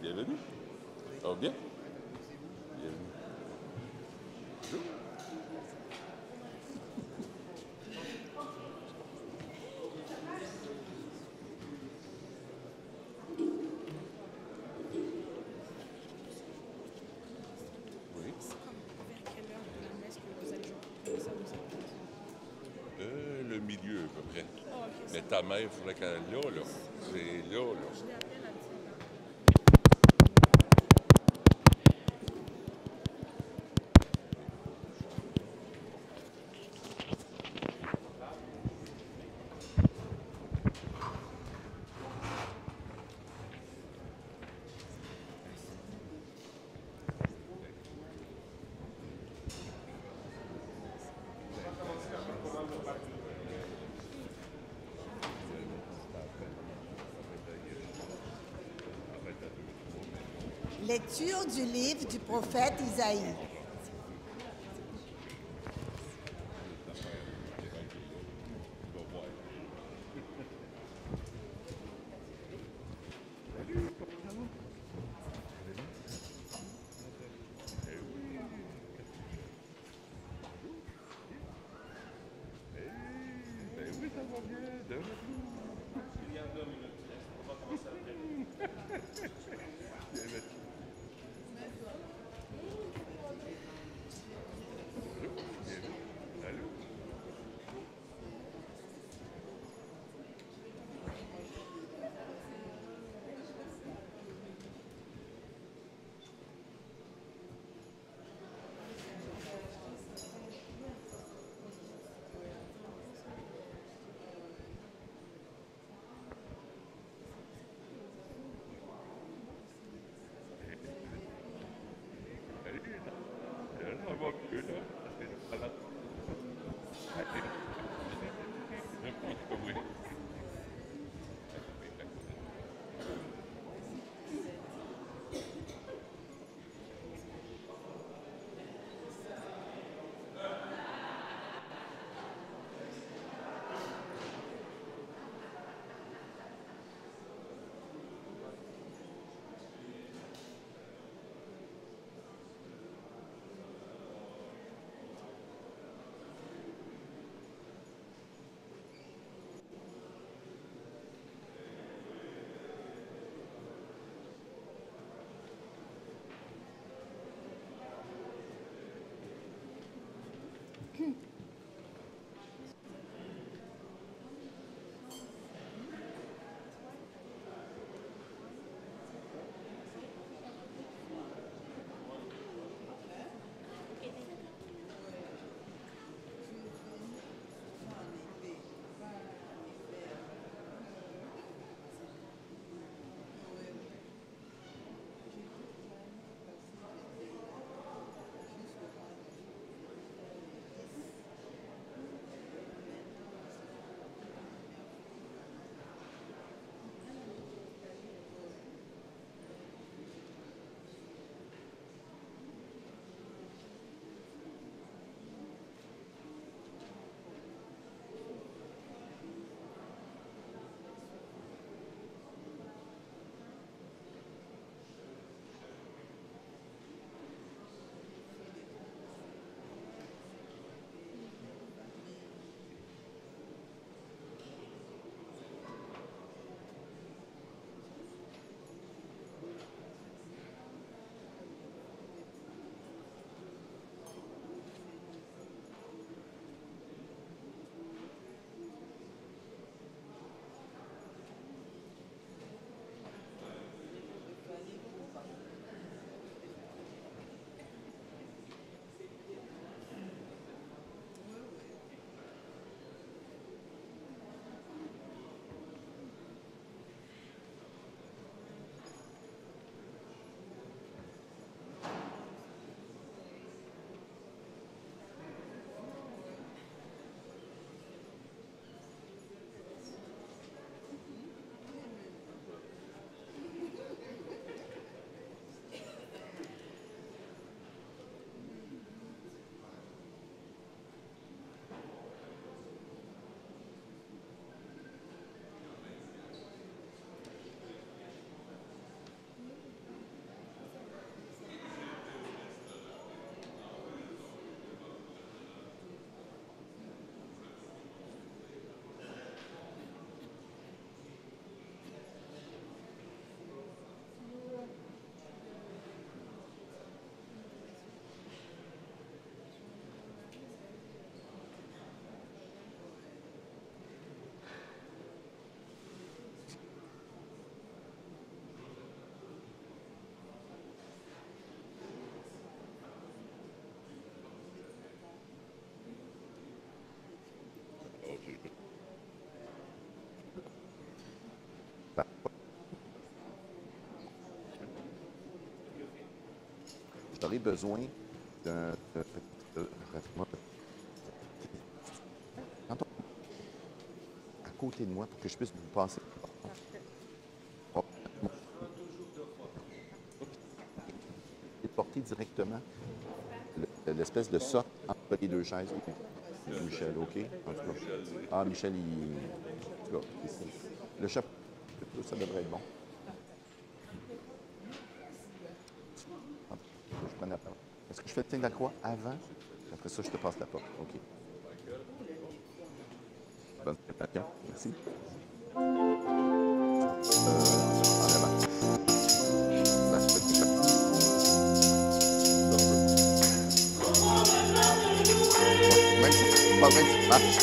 Bienvenue. Ça va bien? Bienvenue. Bonjour. Oui. Vers quelle heure de la messe que vous allez jouer ça vous Le milieu à peu près. Oh, ok, Mais ta mère, il faudrait qu'elle là, là. C'est là, là. je l'ai appelé la 10h. Lecture du livre du prophète Isaïe. Ben oui, ça va bien. Il y a 2 minutes. On va commencer après. j'aurai besoin d'un... à côté de moi pour que je puisse vous passer. Et porter directement l'espèce de socle entre les deux chaises. Michel, OK? En tout cas. Ah, Michel, il... En tout cas, le chapeau, ça devrait être bon. Je prends la parole. Est-ce que je fais le signe de la croix avant? Après ça, je te passe la porte. OK. Bonne préparation. Merci. En avant. Ça, je fais ça. Même si, pas même si marche.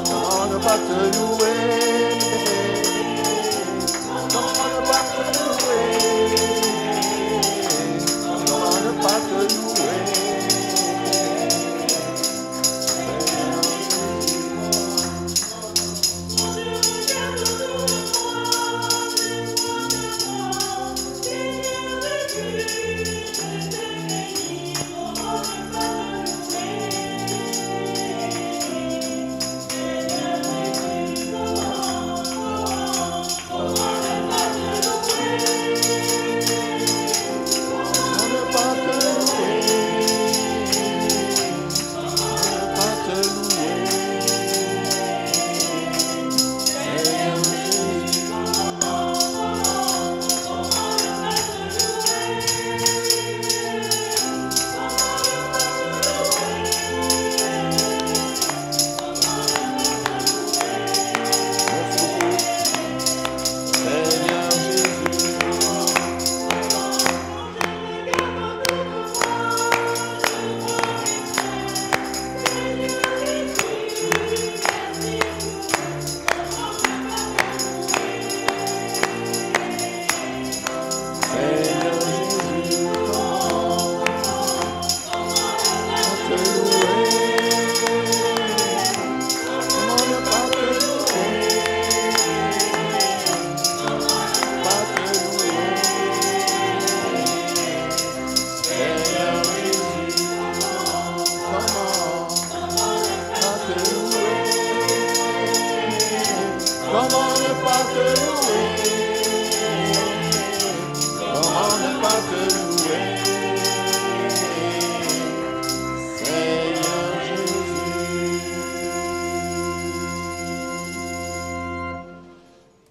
Comment ne pas te louer? Comment ne pas te louer? Comment ne pas te louer?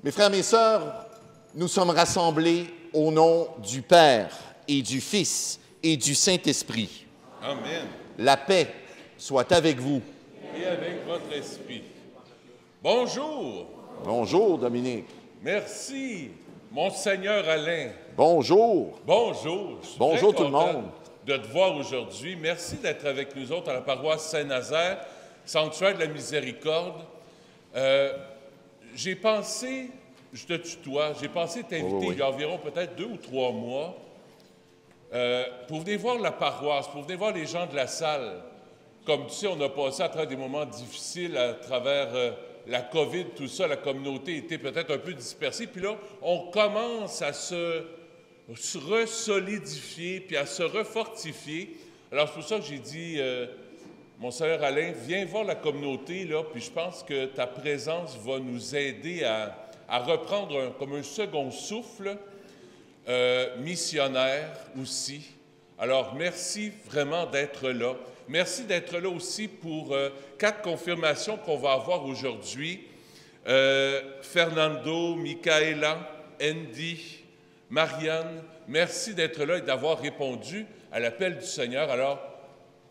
Mes frères, mes sœurs, nous sommes rassemblés au nom du Père et du Fils et du Saint-Esprit. Amen. La paix soit avec vous. Et avec votre esprit. Bonjour. Bonjour, Dominique. Merci, Monseigneur Alain. Bonjour. Bonjour. Je suis Bonjour très tout le content monde. de te voir aujourd'hui. Merci d'être avec nous autres à la paroisse Saint-Nazaire, Sanctuaire de la Miséricorde. J'ai pensé, je te tutoie, j'ai pensé t'inviter il y a environ peut-être 2 ou 3 mois pour venir voir la paroisse, pour venir voir les gens de la salle. Comme tu sais, on a passé à travers des moments difficiles, à travers la COVID, tout ça, la communauté était peut-être un peu dispersée. Puis là, on commence à se resolidifier, puis à se refortifier. Alors, c'est pour ça que j'ai dit, Monseigneur Alain, viens voir la communauté, là, puis je pense que ta présence va nous aider à reprendre comme un second souffle missionnaire aussi. Alors, merci vraiment d'être là. Merci d'être là aussi pour 4 confirmations qu'on va avoir aujourd'hui. Fernando, Michaela, Andy, Marianne, merci d'être là et d'avoir répondu à l'appel du Seigneur. Alors,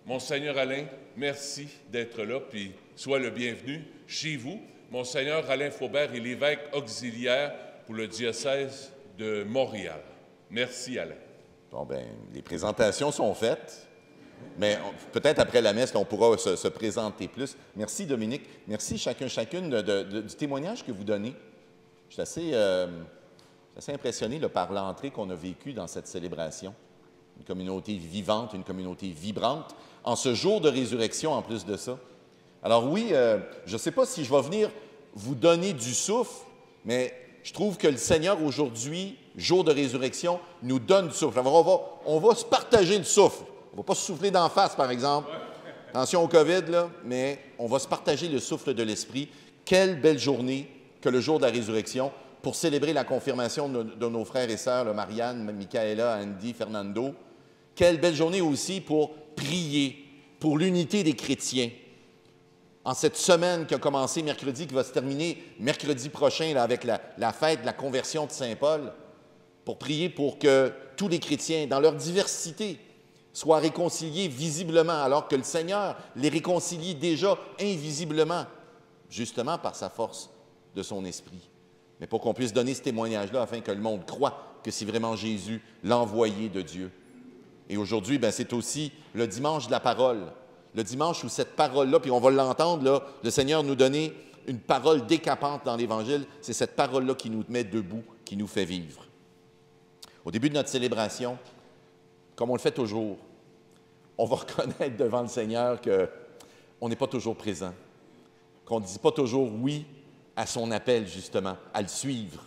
Monseigneur Alain, merci d'être là, puis sois le bienvenu chez vous. Monseigneur Alain Faubert est l'évêque auxiliaire pour le diocèse de Montréal. Merci, Alain. Bon, bien, les présentations sont faites, mais peut-être après la messe, on pourra se présenter plus. Merci, Dominique. Merci chacune du témoignage que vous donnez. Je suis assez impressionné là, par l'entrée qu'on a vécue dans cette célébration une communauté vivante, une communauté vibrante, en ce jour de résurrection en plus de ça. Alors oui, je ne sais pas si je vais venir vous donner du souffle, mais je trouve que le Seigneur aujourd'hui, jour de résurrection, nous donne du souffle. Alors on va se partager le souffle. On ne va pas se souffler d'en face, par exemple. Attention au COVID, là, mais on va se partager le souffle de l'Esprit. Quelle belle journée que le jour de la résurrection pour célébrer la confirmation de nos frères et sœurs, là, Marianne, Michaela, Andy, Fernando. Quelle belle journée aussi pour prier pour l'unité des chrétiens. En cette semaine qui a commencé mercredi, qui va se terminer mercredi prochain là, avec la fête de la conversion de Saint-Paul, pour prier pour que tous les chrétiens, dans leur diversité, soient réconciliés visiblement, alors que le Seigneur les réconcilie déjà invisiblement, justement par sa force de son esprit. Mais pour qu'on puisse donner ce témoignage-là, afin que le monde croie que c'est vraiment Jésus, l'envoyé de Dieu. Et aujourd'hui, c'est aussi le dimanche de la parole. Le dimanche où cette parole-là, puis on va l'entendre, là, le Seigneur nous donner une parole décapante dans l'Évangile, c'est cette parole-là qui nous met debout, qui nous fait vivre. Au début de notre célébration, comme on le fait toujours, on va reconnaître devant le Seigneur qu'on n'est pas toujours présent, qu'on ne dit pas toujours oui à son appel, justement, à le suivre.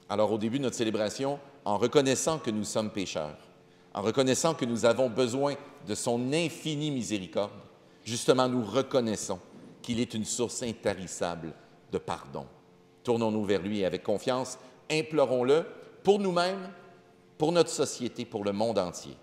Alors, au début de notre célébration, en reconnaissant que nous sommes pécheurs, en reconnaissant que nous avons besoin de son infinie miséricorde, justement, nous reconnaissons qu'il est une source intarissable de pardon. Tournons-nous vers lui et avec confiance, implorons-le pour nous-mêmes, pour notre société, pour le monde entier.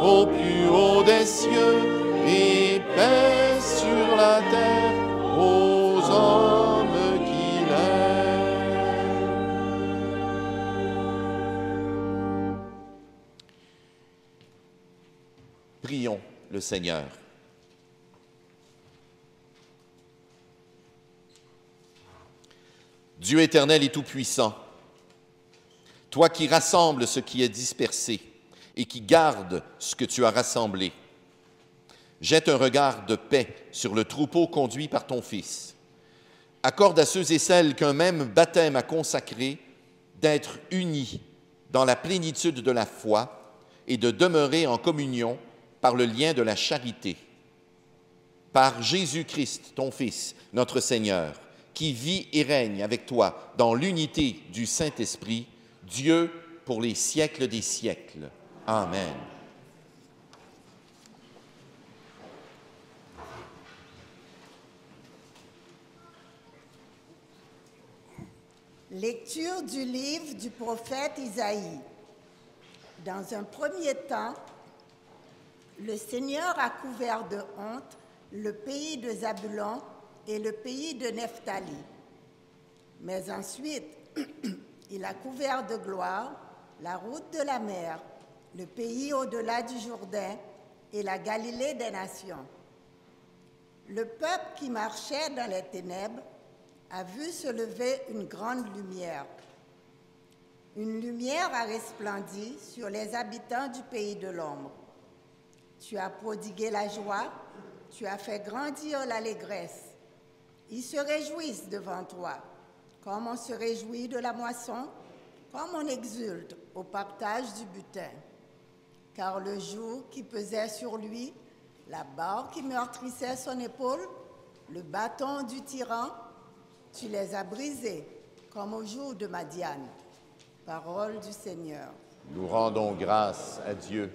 au plus haut des cieux, et paix sur la terre aux hommes qu'il aime. Prions le Seigneur. Dieu éternel et tout-puissant, toi qui rassembles ce qui est dispersé et qui gardes ce que tu as rassemblé, jette un regard de paix sur le troupeau conduit par ton Fils. Accorde à ceux et celles qu'un même baptême a consacré d'être unis dans la plénitude de la foi et de demeurer en communion par le lien de la charité. Par Jésus-Christ, ton Fils, notre Seigneur, qui vit et règne avec toi dans l'unité du Saint-Esprit, Dieu pour les siècles des siècles. Amen. Lecture du livre du prophète Isaïe. Dans un premier temps, le Seigneur a couvert de honte le pays de Zabulon et le pays de Nephtali. Mais ensuite, il a couvert de gloire la route de la mer, le pays au-delà du Jourdain et la Galilée des nations. Le peuple qui marchait dans les ténèbres a vu se lever une grande lumière. Une lumière a resplendi sur les habitants du pays de l'ombre. Tu as prodigué la joie, tu as fait grandir l'allégresse. Ils se réjouissent devant toi, comme on se réjouit de la moisson, comme on exulte au partage du butin. Car le joug qui pesait sur lui, la barre qui meurtrissait son épaule, le bâton du tyran, tu les as brisés, comme au jour de Madian. Parole du Seigneur. Nous rendons grâce à Dieu.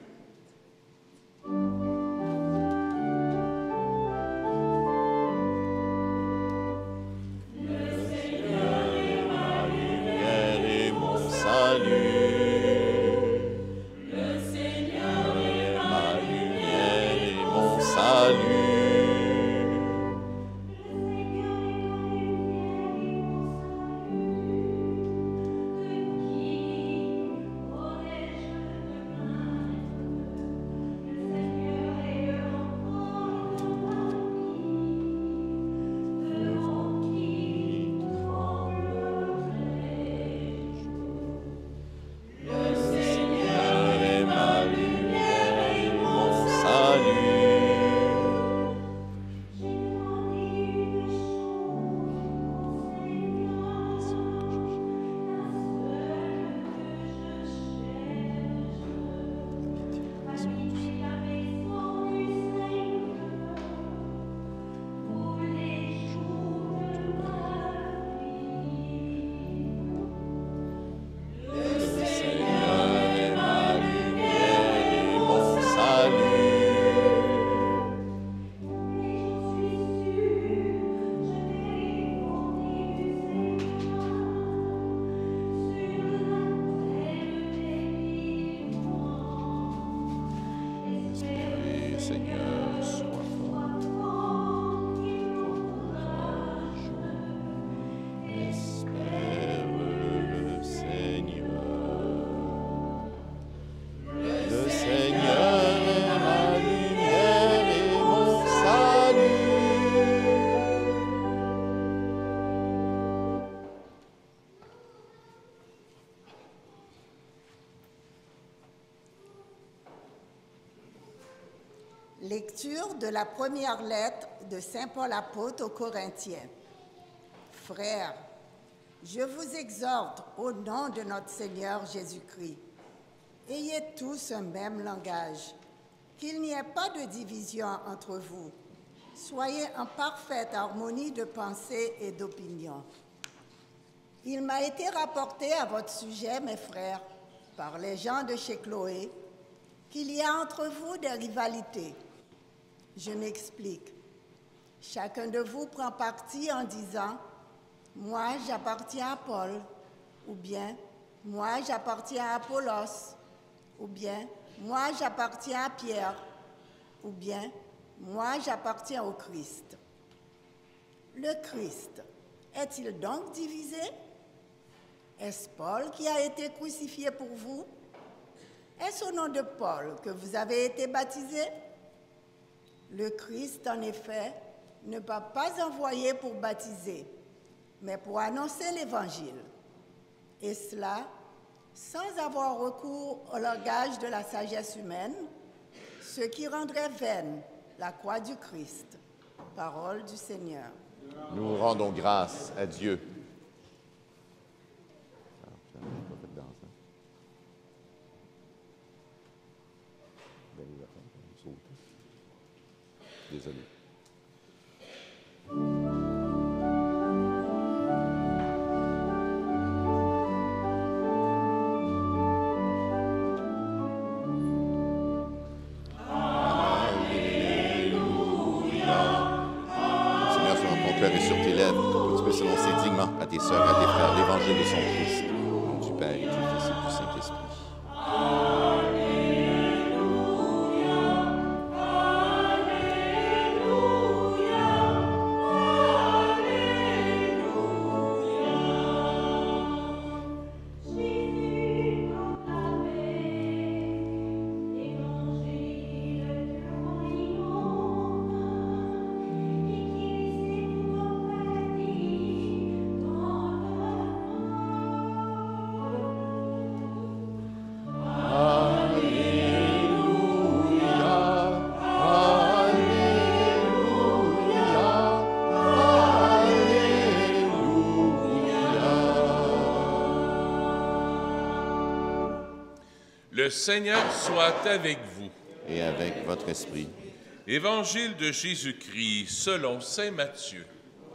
Lecture de la première lettre de Saint Paul apôtre aux Corinthiens. Frères, je vous exhorte au nom de notre Seigneur Jésus-Christ. Ayez tous un même langage, qu'il n'y ait pas de division entre vous. Soyez en parfaite harmonie de pensée et d'opinion. Il m'a été rapporté à votre sujet, mes frères, par les gens de chez Chloé, qu'il y a entre vous des rivalités. Je m'explique. Chacun de vous prend parti en disant « Moi, j'appartiens à Paul » ou bien « Moi, j'appartiens à Apollos » ou bien moi j'appartiens à Pierre, ou bien moi j'appartiens au Christ. Le Christ est-il donc divisé? Est-ce Paul qui a été crucifié pour vous? Est-ce au nom de Paul que vous avez été baptisé? Le Christ, en effet, ne m'a pas envoyé pour baptiser, mais pour annoncer l'Évangile. Et cela, sans avoir recours au langage de la sagesse humaine, ce qui rendrait vaine la croix du Christ. Parole du Seigneur. Nous rendons grâce à Dieu. Désolé. Et sur tes lèvres, que tu puisses annoncer dignement à tes sœurs et à tes frères l'évangile de son Christ. Au nom du Père et du Fils et du Saint-Esprit. Le Seigneur soit avec vous. Et avec votre esprit. Évangile de Jésus-Christ selon saint Matthieu.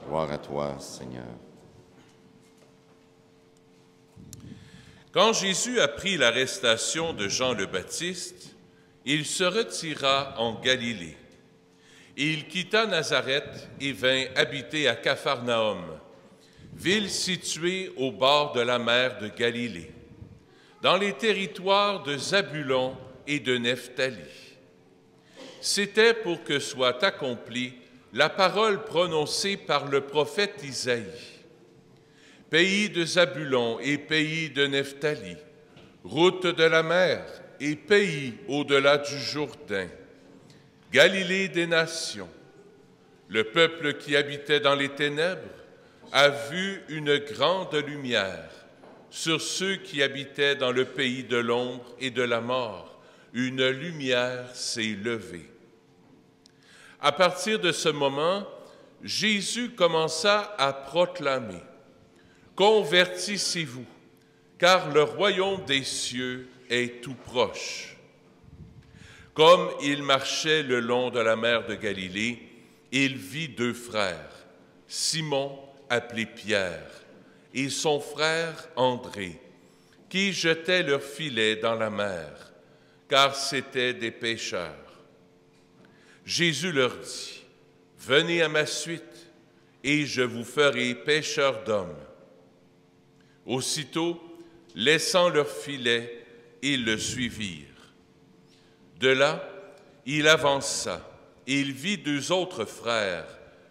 Gloire à toi, Seigneur. Quand Jésus apprit l'arrestation de Jean le Baptiste, il se retira en Galilée. Il quitta Nazareth et vint habiter à Capharnaüm, ville située au bord de la mer de Galilée, dans les territoires de Zabulon et de Nephtali. C'était pour que soit accomplie la parole prononcée par le prophète Isaïe. Pays de Zabulon et pays de Nephtali, route de la mer et pays au-delà du Jourdain, Galilée des nations. Le peuple qui habitait dans les ténèbres a vu une grande lumière. Sur ceux qui habitaient dans le pays de l'ombre et de la mort, une lumière s'est levée. À partir de ce moment, Jésus commença à proclamer « Convertissez-vous, car le royaume des cieux est tout proche. » Comme il marchait le long de la mer de Galilée, il vit deux frères, Simon, appelé Pierre, et son frère André, qui jetaient leurs filets dans la mer, car c'étaient des pêcheurs. Jésus leur dit, « Venez à ma suite, et je vous ferai pêcheurs d'hommes. » Aussitôt, laissant leurs filets, ils le suivirent. De là, il avança, et il vit deux autres frères,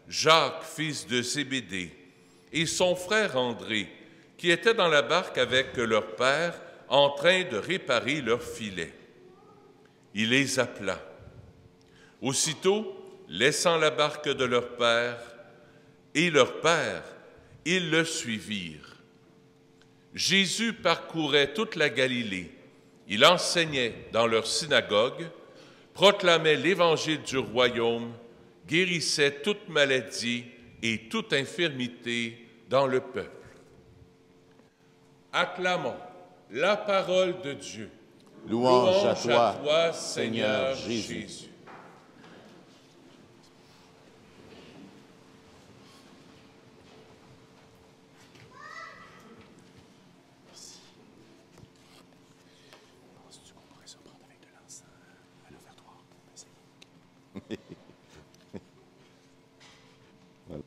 Jacques, fils de Zébédée, et son frère André, qui étaient dans la barque avec leur père, en train de réparer leurs filets. Il les appela. Aussitôt, laissant la barque de leur père et leur père, ils le suivirent. Jésus parcourait toute la Galilée. Il enseignait dans leur synagogue, proclamait l'évangile du royaume, guérissait toute maladie et toute infirmité dans le peuple. Acclamons la parole de Dieu. Louange à toi, Seigneur Jésus. Jésus. Penses-tu qu'on pourrait se prendre avec de l'encens à l'offertoire pour essayer? Voilà.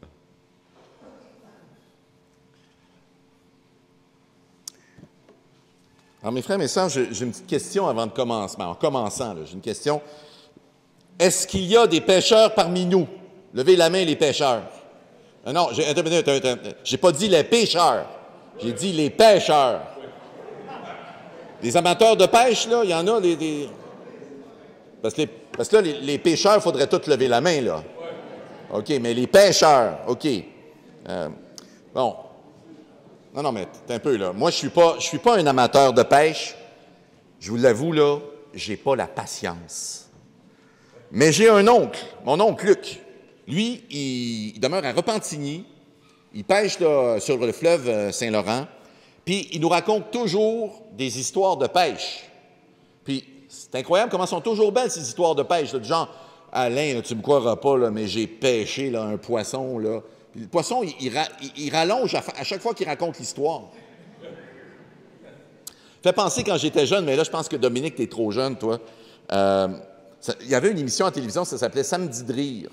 Alors, mes frères, mes sœurs, j'ai une petite question avant de commencer. En commençant, j'ai une question. Est-ce qu'il y a des pécheurs parmi nous? Levez la main, les pécheurs. Non, j'ai pas dit les pécheurs. J'ai dit les pêcheurs. Les amateurs de pêche, là, il y en a des... Parce que là, les pêcheurs, il faudrait tous lever la main, là. OK, mais les pêcheurs, OK. Bon. Non, mais un peu, là. Moi, je suis pas un amateur de pêche. Je vous l'avoue, là, j'ai pas la patience. Mais j'ai un oncle, mon oncle Luc. Lui, il demeure à Repentigny. Il pêche là, sur le fleuve Saint-Laurent. Puis, il nous raconte toujours des histoires de pêche. Puis, c'est incroyable comment sont toujours belles, ces histoires de pêche. Là, du genre, Alain, là, tu ne me croiras pas, là, mais j'ai pêché là, un poisson. Là. Puis, le poisson, il rallonge à chaque fois qu'il raconte l'histoire. Fait penser quand j'étais jeune, mais là, je pense que Dominique, tu es trop jeune, toi. Il y avait une émission à télévision, ça s'appelait Samedi de rire.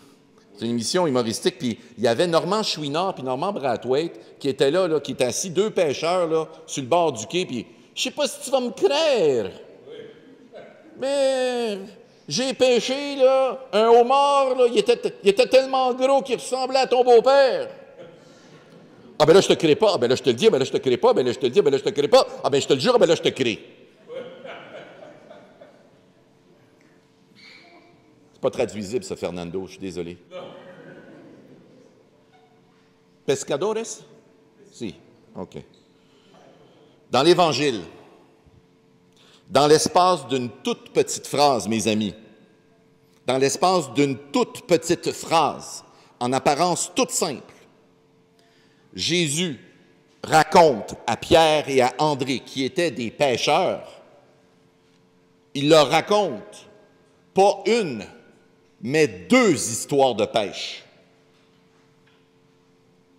C'est une émission humoristique, puis il y avait Normand Chouinard puis Normand Brathwaite qui étaient là, qui étaient assis, deux pêcheurs, là, sur le bord du quai, puis « Je sais pas si tu vas me croire, mais j'ai pêché, là, un homard, là, il était tellement gros qu'il ressemblait à ton beau-père. » Ah ben là, je te crée pas. Ah ben là, je te le dis. Ah ben là, je te crée pas. Ah ben là, je te le dis. Ah ben là, je te crée pas. Ah ben je te le jure. Ah ben là, je te crée. Pas traduisible, ça, Fernando, je suis désolé. Pescadores? Si, OK. Dans l'Évangile, dans l'espace d'une toute petite phrase, mes amis, dans l'espace d'une toute petite phrase, en apparence toute simple, Jésus raconte à Pierre et à André, qui étaient des pêcheurs, il leur raconte pas une, mais deux histoires de pêche.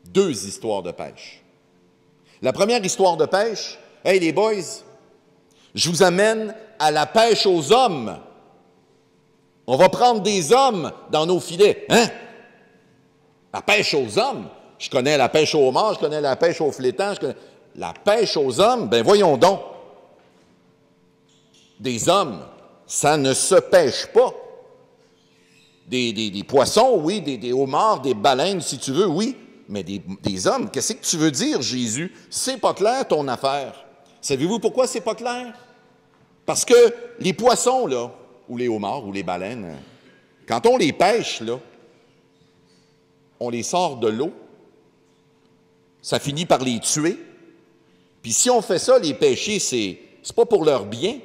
Deux histoires de pêche. La première histoire de pêche, « Hey les boys, je vous amène à la pêche aux hommes. On va prendre des hommes dans nos filets. » Hein? La pêche aux hommes? Je connais la pêche au homard, je connais la pêche au flétan, la pêche aux hommes, ben voyons donc. Des hommes, ça ne se pêche pas. Des poissons, oui, des homards, des baleines, si tu veux, oui, mais des hommes, qu'est-ce que tu veux dire, Jésus? C'est pas clair, ton affaire. Savez-vous pourquoi c'est pas clair? Parce que les poissons, là, ou les homards, ou les baleines, quand on les pêche, là, on les sort de l'eau, ça finit par les tuer, puis si on fait ça, les pêcher, c'est pas pour leur bien,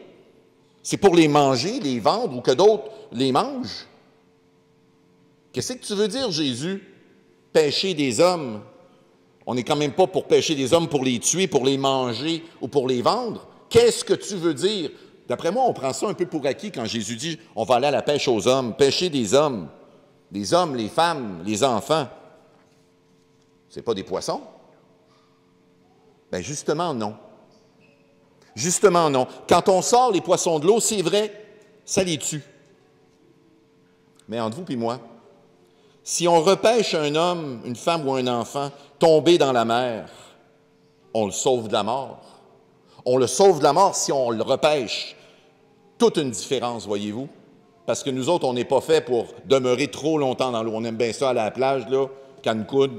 c'est pour les manger, les vendre, ou que d'autres les mangent. Qu'est-ce que tu veux dire, Jésus? Pêcher des hommes. On n'est quand même pas pour pêcher des hommes pour les tuer, pour les manger ou pour les vendre. Qu'est-ce que tu veux dire? D'après moi, on prend ça un peu pour acquis quand Jésus dit « on va aller à la pêche aux hommes », pêcher des hommes, les femmes, les enfants. C'est pas des poissons? Bien, justement, non. Justement, non. Quand on sort les poissons de l'eau, c'est vrai, ça les tue. Mais entre vous et moi, si on repêche un homme, une femme ou un enfant tombé dans la mer, on le sauve de la mort. On le sauve de la mort si on le repêche. Toute une différence, voyez-vous? Parce que nous autres, on n'est pas fait pour demeurer trop longtemps dans l'eau. On aime bien ça aller à la plage, là, Cancun.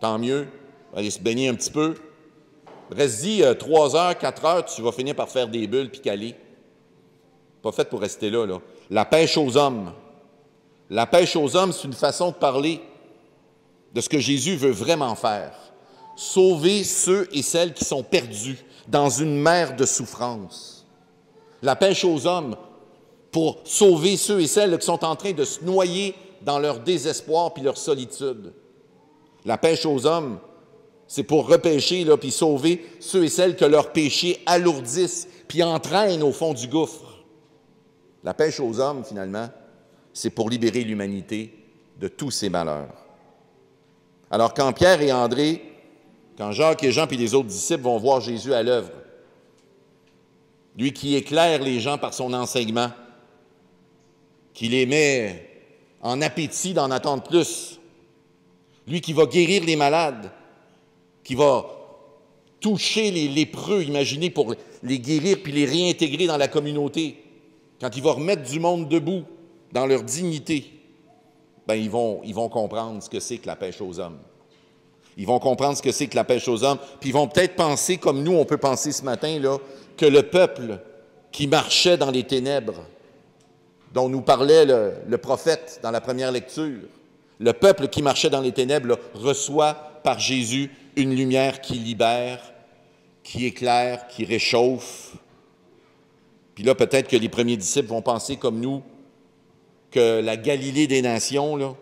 Tant mieux. Aller se baigner un petit peu. Reste-y 3 heures, 4 heures, tu vas finir par faire des bulles puis caler. Pas fait pour rester là, là. La pêche aux hommes. La pêche aux hommes, c'est une façon de parler de ce que Jésus veut vraiment faire. Sauver ceux et celles qui sont perdus dans une mer de souffrance. La pêche aux hommes pour sauver ceux et celles qui sont en train de se noyer dans leur désespoir puis leur solitude. La pêche aux hommes, c'est pour repêcher là, puis sauver ceux et celles que leurs péchés alourdissent puis entraînent au fond du gouffre. La pêche aux hommes, finalement, c'est pour libérer l'humanité de tous ses malheurs. Alors, quand Pierre et André, quand Jacques et Jean puis les autres disciples vont voir Jésus à l'œuvre, lui qui éclaire les gens par son enseignement, qui les met en appétit d'en attendre plus, lui qui va guérir les malades, qui va toucher les lépreux, imaginez, pour les guérir puis les réintégrer dans la communauté, quand il va remettre du monde debout, dans leur dignité, bien, ils vont comprendre ce que c'est que la pêche aux hommes. Ils vont comprendre ce que c'est que la pêche aux hommes, puis ils vont peut-être penser, comme nous, on peut penser ce matin, là, que le peuple qui marchait dans les ténèbres, dont nous parlait le prophète dans la première lecture, le peuple qui marchait dans les ténèbres là, reçoit par Jésus une lumière qui libère, qui éclaire, qui réchauffe. Puis là, peut-être que les premiers disciples vont penser comme nous que la Galilée des nations, là,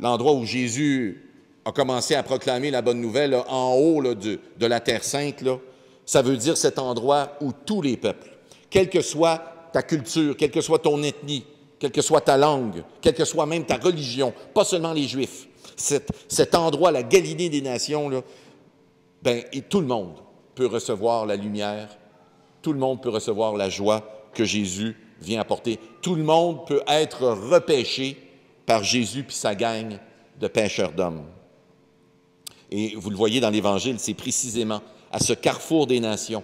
l'endroit où Jésus a commencé à proclamer la bonne nouvelle, là, en haut là, de la Terre Sainte, là, ça veut dire cet endroit où tous les peuples, quelle que soit ta culture, quelle que soit ton ethnie, quelle que soit ta langue, quelle que soit même ta religion, pas seulement les Juifs, cet endroit, la Galilée des nations, là, ben, et tout le monde peut recevoir la lumière, tout le monde peut recevoir la joie que Jésus vient apporter. Tout le monde peut être repêché par Jésus puis sa gang de pêcheurs d'hommes. Et vous le voyez dans l'Évangile, c'est précisément à ce carrefour des nations,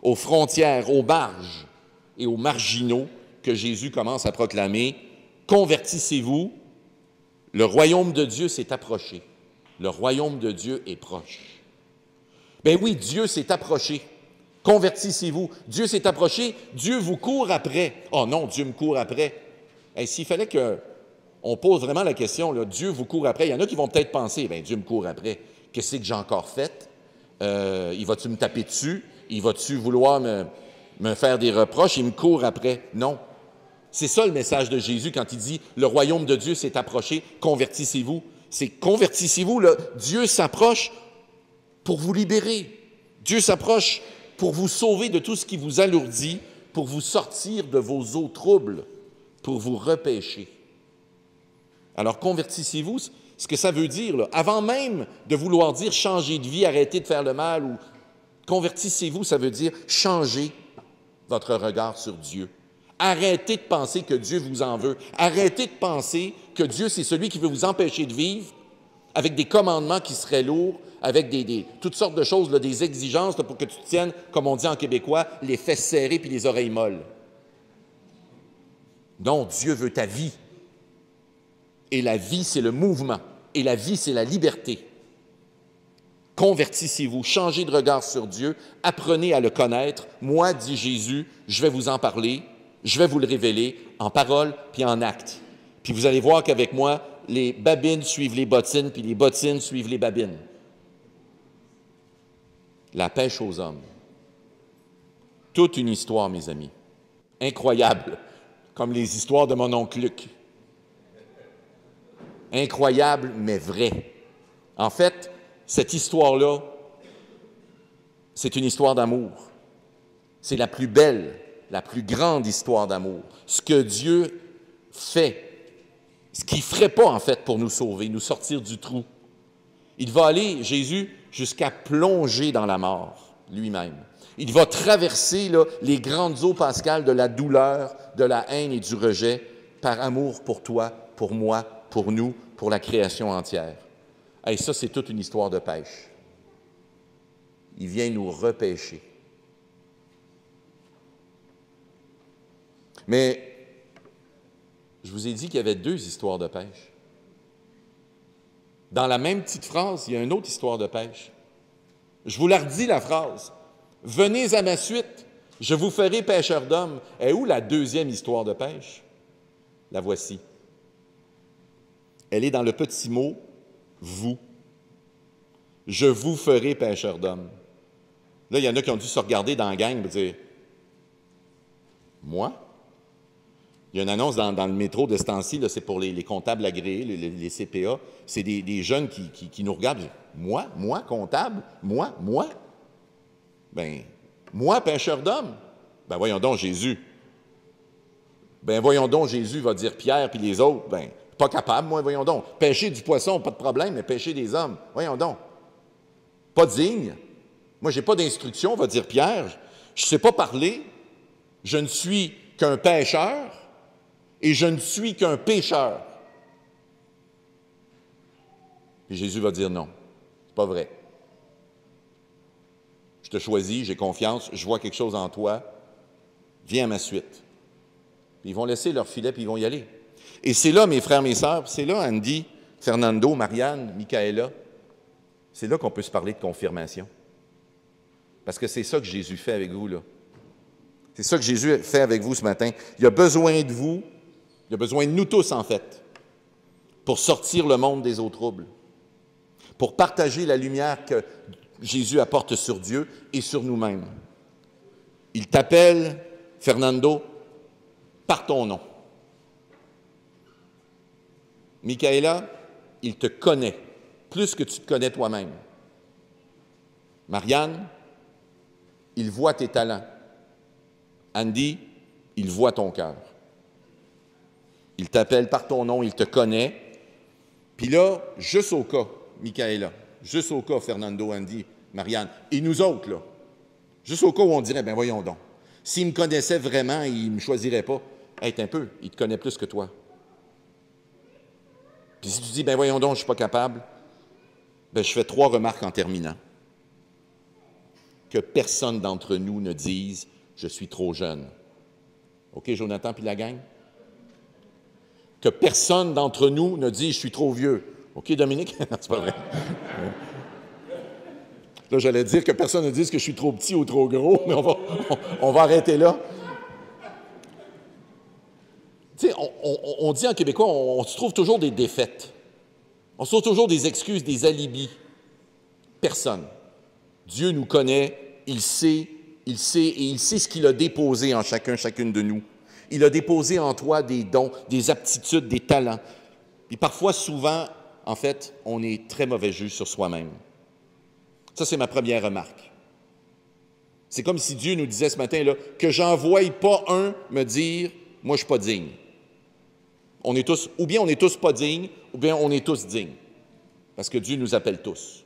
aux frontières, aux marges et aux marginaux que Jésus commence à proclamer « Convertissez-vous, le royaume de Dieu s'est approché. Le royaume de Dieu est proche. » Ben oui, Dieu s'est approché. Convertissez-vous. Dieu s'est approché. Dieu vous court après. Oh non, Dieu me court après. Hey, s'il fallait qu'on pose vraiment la question, là, Dieu vous court après, il y en a qui vont peut-être penser, bien, Dieu me court après. Qu'est-ce que j'ai encore fait? Il va-tu me taper dessus? Il va-tu vouloir me faire des reproches? Il me court après. Non. C'est ça le message de Jésus quand il dit « Le royaume de Dieu s'est approché, convertissez-vous ». C'est « Convertissez-vous ». Dieu s'approche pour vous libérer. Dieu s'approche pour vous sauver de tout ce qui vous alourdit, pour vous sortir de vos eaux troubles, pour vous repêcher. Alors, convertissez-vous, ce que ça veut dire, là, avant même de vouloir dire changer de vie, arrêter de faire le mal, ou convertissez-vous, ça veut dire changer votre regard sur Dieu. Arrêtez de penser que Dieu vous en veut. Arrêtez de penser que Dieu, c'est celui qui veut vous empêcher de vivre avec des commandements qui seraient lourds, avec toutes sortes de choses, là, des exigences là, pour que tu te tiennes, comme on dit en québécois, les fesses serrées puis les oreilles molles. Non, Dieu veut ta vie. Et la vie, c'est le mouvement. Et la vie, c'est la liberté. Convertissez-vous, changez de regard sur Dieu, apprenez à le connaître. Moi, dit Jésus, je vais vous en parler, je vais vous le révéler en parole puis en acte. Puis vous allez voir qu'avec moi, les babines suivent les bottines, puis les bottines suivent les babines. La pêche aux hommes. Toute une histoire, mes amis. Incroyable, comme les histoires de mon oncle Luc. Incroyable, mais vrai. En fait, cette histoire-là, c'est une histoire d'amour. C'est la plus belle, la plus grande histoire d'amour. Ce que Dieu fait, ce qu'il ne ferait pas, en fait, pour nous sauver, nous sortir du trou. Il va aller, Jésus, jusqu'à plonger dans la mort, lui-même. Il va traverser là, les grandes eaux pascales de la douleur, de la haine et du rejet par amour pour toi, pour moi, pour nous, pour la création entière. Et ça, c'est toute une histoire de pêche. Il vient nous repêcher. Mais je vous ai dit qu'il y avait deux histoires de pêche. Dans la même petite phrase, il y a une autre histoire de pêche. Je vous la redis, la phrase. « Venez à ma suite, je vous ferai pêcheurs d'hommes. » Et où la deuxième histoire de pêche? La voici. Elle est dans le petit mot « vous ». « Je vous ferai pêcheurs d'hommes. » Là, il y en a qui ont dû se regarder dans la gang et dire « Moi? » Il y a une annonce dans le métro de ce temps-ci, c'est pour les comptables agréés, les CPA. C'est des jeunes qui nous regardent et disent « Moi? Moi, comptable? Moi? Moi? » Ben, moi, pêcheur d'hommes? Ben, voyons donc, Jésus. Ben, voyons donc, Jésus va dire Pierre puis les autres. Ben, pas capable, moi, voyons donc. Pêcher du poisson, pas de problème, mais pêcher des hommes, voyons donc. Pas digne. Moi, je n'ai pas d'instruction, va dire Pierre. Je ne sais pas parler. Je ne suis qu'un pêcheur et je ne suis qu'un pécheur. Puis Jésus va dire non, c'est pas vrai. je te choisis, j'ai confiance, je vois quelque chose en toi, viens à ma suite. Puis ils vont laisser leur filet, puis ils vont y aller. Et c'est là, mes frères, mes sœurs, c'est là, Andy, Fernando, Marianne, Michaela, c'est là qu'on peut se parler de confirmation. Parce que c'est ça que Jésus fait avec vous, là. C'est ça que Jésus fait avec vous ce matin. Il a besoin de vous, il a besoin de nous tous, en fait, pour sortir le monde des eaux troubles, pour partager la lumière que Jésus apporte sur Dieu et sur nous-mêmes. Il t'appelle, Fernando, par ton nom. Michaela, il te connaît, plus que tu te connais toi-même. Marianne, il voit tes talents. Andy, il voit ton cœur. Il t'appelle par ton nom, il te connaît. Puis là, juste au cas, Michaela, juste au cas, Fernando, Andy, Marianne, et nous autres, là, juste au cas où on dirait, ben voyons donc, s'il me connaissait vraiment, il ne me choisirait pas. Hey, un peu, il te connaît plus que toi. Puis si tu dis, ben voyons donc, je ne suis pas capable, ben je fais 3 remarques en terminant. Que personne d'entre nous ne dise, je suis trop jeune. OK, Jonathan puis la gang? Que personne d'entre nous ne dise, je suis trop vieux. OK, Dominique? Non, c'est pas vrai. Là, j'allais dire que personne ne dise que je suis trop petit ou trop gros, mais on va arrêter là. Tu sais, on dit en québécois, on se trouve toujours des défaites. On se trouve toujours des excuses, des alibis. Personne. Dieu nous connaît, il sait et il sait ce qu'il a déposé en chacune de nous. Il a déposé en toi des dons, des aptitudes, des talents. Et parfois, souvent, en fait, on est très mauvais juge sur soi-même. Ça, c'est ma première remarque. C'est comme si Dieu nous disait ce matin, là, que j'en voie pas un me dire, moi, je ne suis pas digne. On est tous, ou bien on n'est tous pas dignes, ou bien on est tous dignes. Parce que Dieu nous appelle tous,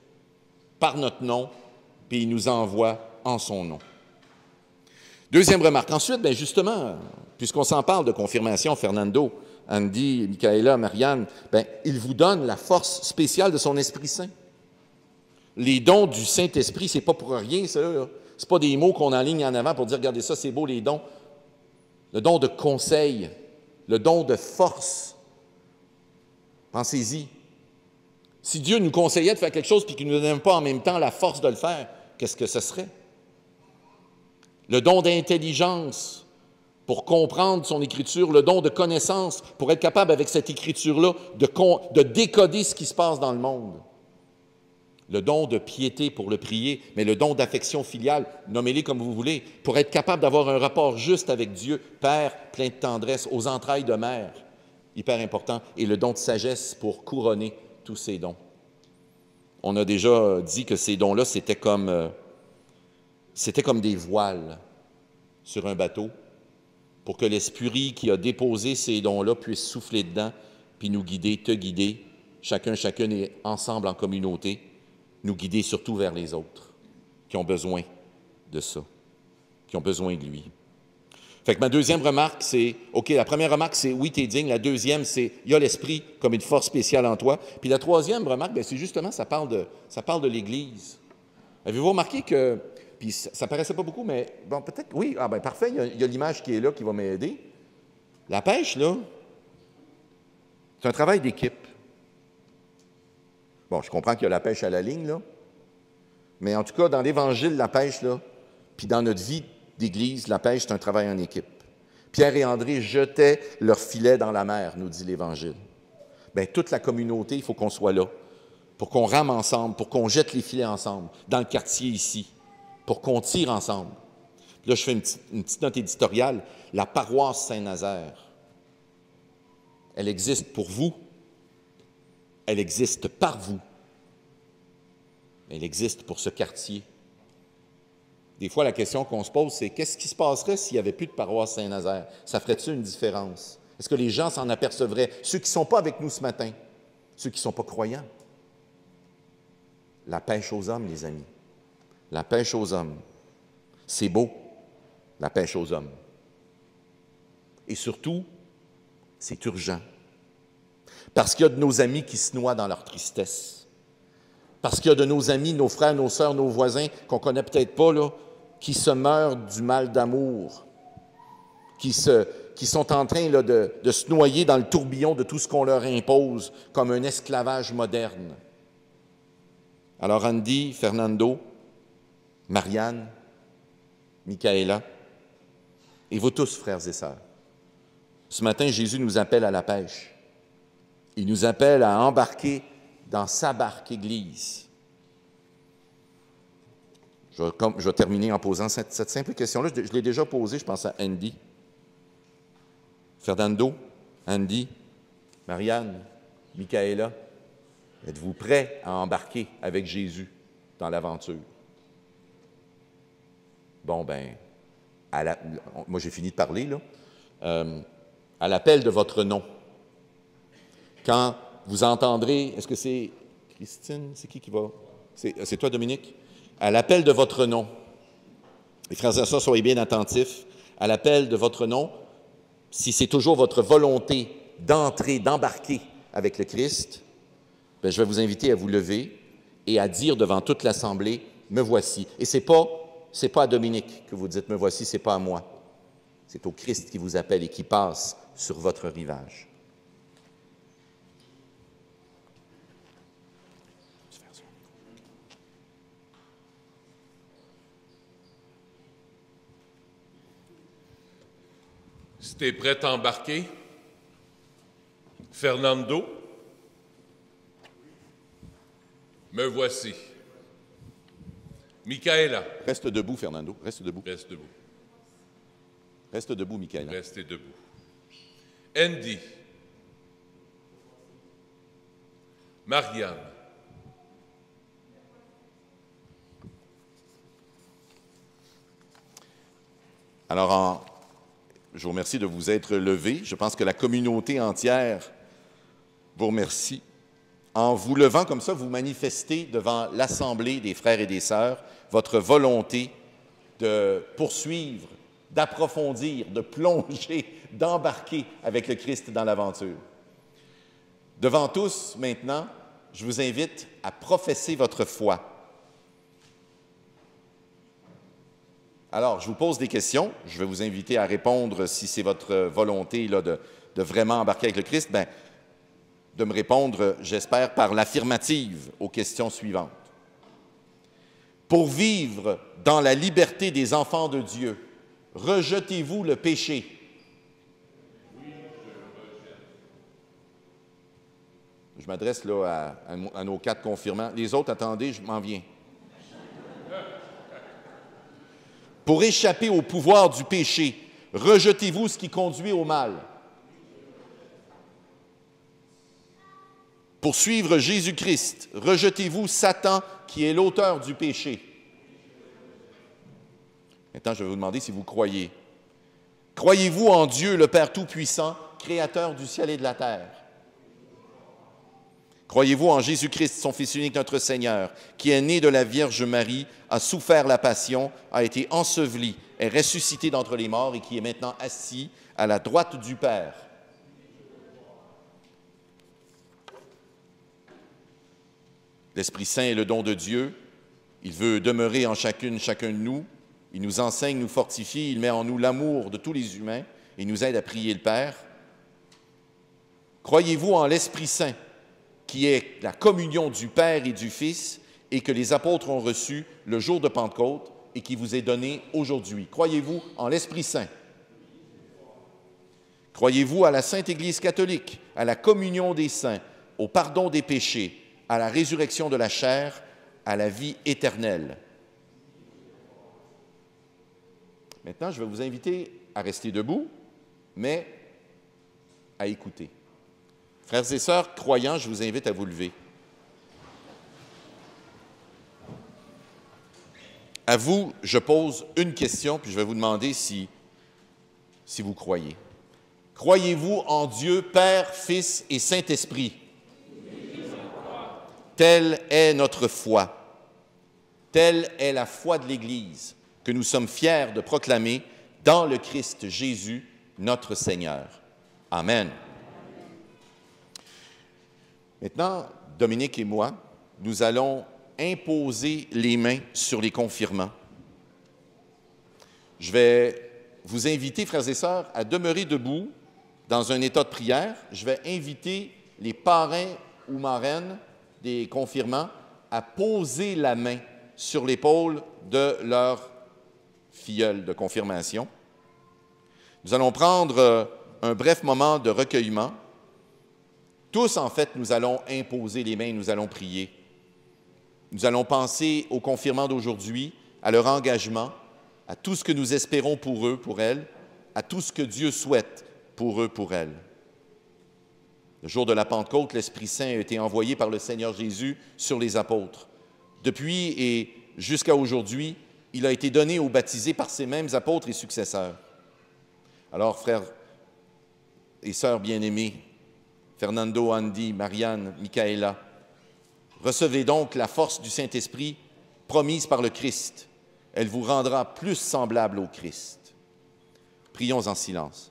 par notre nom, puis il nous envoie en son nom. Deuxième remarque. Ensuite, bien justement, puisqu'on s'en parle de confirmation, Fernando, Andy, Michaela, Marianne, bien, il vous donne la force spéciale de son Esprit Saint. Les dons du Saint-Esprit, c'est pas pour rien, ça. Là. C'est pas des mots qu'on enligne en avant pour dire, regardez ça, c'est beau, les dons. Le don de conseil, le don de force. Pensez-y. Si Dieu nous conseillait de faire quelque chose et qu'il ne nous donnait pas en même temps la force de le faire, qu'est-ce que ce serait? Le don d'intelligence pour comprendre son Écriture, le don de connaissance pour être capable avec cette Écriture-là de décoder ce qui se passe dans le monde. Le don de piété pour le prier, mais le don d'affection filiale, nommez-les comme vous voulez, pour être capable d'avoir un rapport juste avec Dieu, Père plein de tendresse, aux entrailles de mère, hyper important, et le don de sagesse pour couronner tous ces dons. On a déjà dit que ces dons-là, c'était comme des voiles sur un bateau pour que l'Esprit qui a déposé ces dons-là puisse souffler dedans puis nous guider, te guider, chacune et ensemble en communauté, nous guider surtout vers les autres qui ont besoin de ça, qui ont besoin de lui. Fait que ma deuxième remarque, c'est, OK, la première remarque, c'est oui, tu es digne. La deuxième, c'est il y a l'Esprit comme une force spéciale en toi. Puis la troisième remarque, bien, c'est justement, ça parle de l'Église. Avez-vous remarqué que, puis ça ne paraissait pas beaucoup, mais bon, peut-être, oui, ah ben parfait, il y a l'image qui est là qui va m'aider. La pêche, là, c'est un travail d'équipe. Bon, je comprends qu'il y a la pêche à la ligne, là, mais en tout cas, dans l'Évangile, la pêche, là, puis dans notre vie d'Église, la pêche, c'est un travail en équipe. Pierre et André jetaient leur filet dans la mer, nous dit l'Évangile. Bien, toute la communauté, il faut qu'on soit là, pour qu'on rame ensemble, pour qu'on jette les filets ensemble, dans le quartier ici, pour qu'on tire ensemble. Puis là, je fais une petite note éditoriale. La paroisse Saint-Nazaire, elle existe pour vous, elle existe par vous, elle existe pour ce quartier. Des fois, la question qu'on se pose, c'est qu'est-ce qui se passerait s'il n'y avait plus de paroisse Saint-Nazaire? Ça ferait-tu une différence? Est-ce que les gens s'en apercevraient? Ceux qui ne sont pas avec nous ce matin, ceux qui ne sont pas croyants. La pêche aux hommes, les amis. La pêche aux hommes. C'est beau, la pêche aux hommes. Et surtout, c'est urgent. Parce qu'il y a de nos amis qui se noient dans leur tristesse. Parce qu'il y a de nos amis, nos frères, nos sœurs, nos voisins qu'on ne connaît peut-être pas, là, qui se meurent du mal d'amour, qui sont en train là, de se noyer dans le tourbillon de tout ce qu'on leur impose comme un esclavage moderne. Alors Andy, Fernando, Marianne, Michaela, et vous tous, frères et sœurs, ce matin, Jésus nous appelle à la pêche. Il nous appelle à embarquer dans sa barque Église. Je vais terminer en posant cette simple question-là. Je l'ai déjà posée, je pense à Andy. Fernando, Andy, Marianne, Michaela, êtes-vous prêts à embarquer avec Jésus dans l'aventure? Bon, ben, moi j'ai fini de parler, là. À l'appel de votre nom, quand vous entendrez, est-ce que c'est Christine, c'est qui va? C'est toi, Dominique? À l'appel de votre nom, les frères et sœurs, soyez bien attentifs, à l'appel de votre nom, si c'est toujours votre volonté d'entrer, d'embarquer avec le Christ, bien, je vais vous inviter à vous lever et à dire devant toute l'Assemblée, « Me voici ». Et ce n'est pas à Dominique que vous dites « Me voici », ce n'est pas à moi. C'est au Christ qui vous appelle et qui passe sur votre rivage. Si tu es prêt à embarquer, Fernando, me voici. Michaela. Reste debout, Fernando. Reste debout. Reste debout. Reste debout, Michaela. Restez debout. Andy. Marianne. Alors, je vous remercie de vous être levés. Je pense que la communauté entière vous remercie. En vous levant comme ça, vous manifestez devant l'Assemblée des frères et des sœurs votre volonté de poursuivre, d'approfondir, de plonger, d'embarquer avec le Christ dans l'aventure. Devant tous, maintenant, je vous invite à professer votre foi. Alors, je vous pose des questions. Je vais vous inviter à répondre si c'est votre volonté là, de vraiment embarquer avec le Christ. Bien, de me répondre, j'espère, par l'affirmative aux questions suivantes. Pour vivre dans la liberté des enfants de Dieu, rejetez-vous le péché? Oui, je rejette. Je m'adresse là à nos 4 confirmants. Les autres, attendez, je m'en viens. Pour échapper au pouvoir du péché, rejetez-vous ce qui conduit au mal? Pour suivre Jésus-Christ, rejetez-vous Satan qui est l'auteur du péché? Maintenant, je vais vous demander si vous croyez. Croyez-vous en Dieu, le Père Tout-Puissant, créateur du ciel et de la terre? Croyez-vous en Jésus-Christ, son Fils unique, notre Seigneur, qui est né de la Vierge Marie, a souffert la passion, a été enseveli, est ressuscité d'entre les morts et qui est maintenant assis à la droite du Père? L'Esprit Saint est le don de Dieu. Il veut demeurer en chacun de nous. Il nous enseigne, nous fortifie. Il met en nous l'amour de tous les humains. Il nous aide à prier le Père. Croyez-vous en l'Esprit Saint, qui est la communion du Père et du Fils, et que les apôtres ont reçu le jour de Pentecôte et qui vous est donné aujourd'hui? Croyez-vous en l'Esprit Saint? Croyez-vous à la Sainte Église catholique, à la communion des saints, au pardon des péchés, à la résurrection de la chair, à la vie éternelle? Maintenant, je vais vous inviter à rester debout, mais à écouter. Frères et sœurs croyants, je vous invite à vous lever. À vous, je pose une question, puis je vais vous demander si vous croyez. Croyez-vous en Dieu, Père, Fils et Saint-Esprit? Telle est notre foi. Telle est la foi de l'Église que nous sommes fiers de proclamer dans le Christ Jésus, notre Seigneur. Amen. Maintenant, Dominique et moi, nous allons imposer les mains sur les confirmants. Je vais vous inviter, frères et sœurs, à demeurer debout dans un état de prière. Je vais inviter les parrains ou marraines des confirmants à poser la main sur l'épaule de leur filleul de confirmation. Nous allons prendre un bref moment de recueillement. Tous, en fait, nous allons imposer les mains, nous allons prier. Nous allons penser aux confirmants d'aujourd'hui, à leur engagement, à tout ce que nous espérons pour eux, pour elles, à tout ce que Dieu souhaite pour eux, pour elles. Le jour de la Pentecôte, l'Esprit Saint a été envoyé par le Seigneur Jésus sur les apôtres. Depuis et jusqu'à aujourd'hui, il a été donné aux baptisés par ces mêmes apôtres et successeurs. Alors, frères et sœurs bien-aimés, Fernando, Andy, Marianne, Michaela, recevez donc la force du Saint-Esprit promise par le Christ. Elle vous rendra plus semblable au Christ. Prions en silence.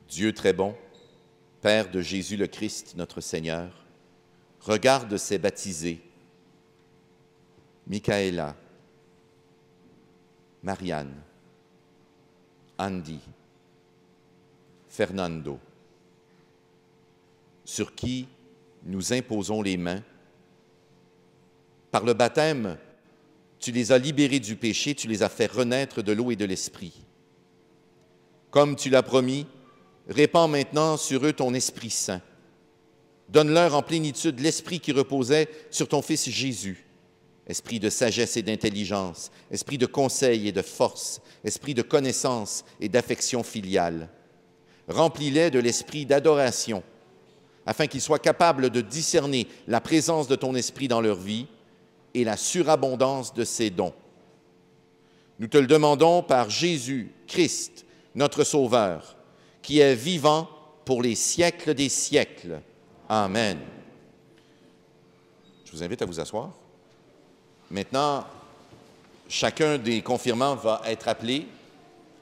Dieu très bon, Père de Jésus le Christ, notre Seigneur, regarde ces baptisés, Michaela, Marianne, Andy, Fernando, sur qui nous imposons les mains. Par le baptême, tu les as libérés du péché, tu les as fait renaître de l'eau et de l'esprit. Comme tu l'as promis, répands maintenant sur eux ton Esprit Saint. Donne-leur en plénitude l'esprit qui reposait sur ton Fils Jésus, esprit de sagesse et d'intelligence, esprit de conseil et de force, esprit de connaissance et d'affection filiale. Remplis-les de l'esprit d'adoration, afin qu'ils soient capables de discerner la présence de ton Esprit dans leur vie et la surabondance de ses dons. Nous te le demandons par Jésus Christ, notre Sauveur, qui est vivant pour les siècles des siècles. Amen. Je vous invite à vous asseoir. Maintenant, chacun des confirmants va être appelé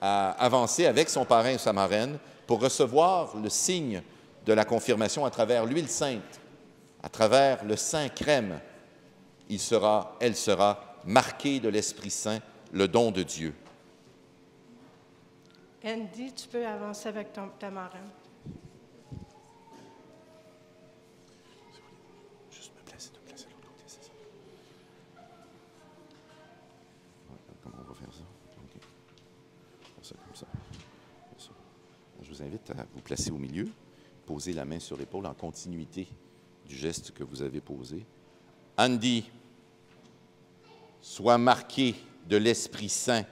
à avancer avec son parrain ou sa marraine pour recevoir le signe de la confirmation à travers l'huile sainte, à travers le Saint crème. Elle sera marquée de l'Esprit Saint, le don de Dieu. Andy, tu peux avancer avec ta marraine. Juste me placer de l'autre côté, c'est ça. Comment on va faire ça? OK. On va faire ça comme ça. Comme ça. Je vous invite à vous placer au milieu, poser la main sur l'épaule en continuité du geste que vous avez posé. Andy, sois marqué de l'Esprit Saint,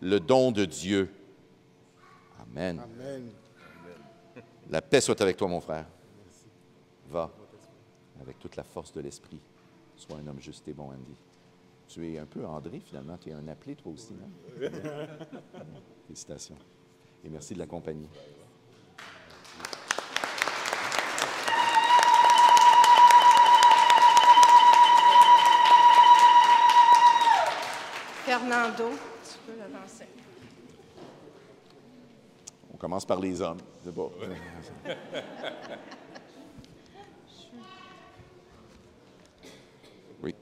le don de Dieu. Amen. Amen. La paix soit avec toi, mon frère. Va avec toute la force de l'Esprit. Sois un homme juste et bon, Andy. Tu es un peu André, finalement. Tu es un appelé, toi aussi, non? Félicitations. Et merci de l'accompagner. Fernando, tu peux avancer. On commence par les hommes. C'est bon. Oui.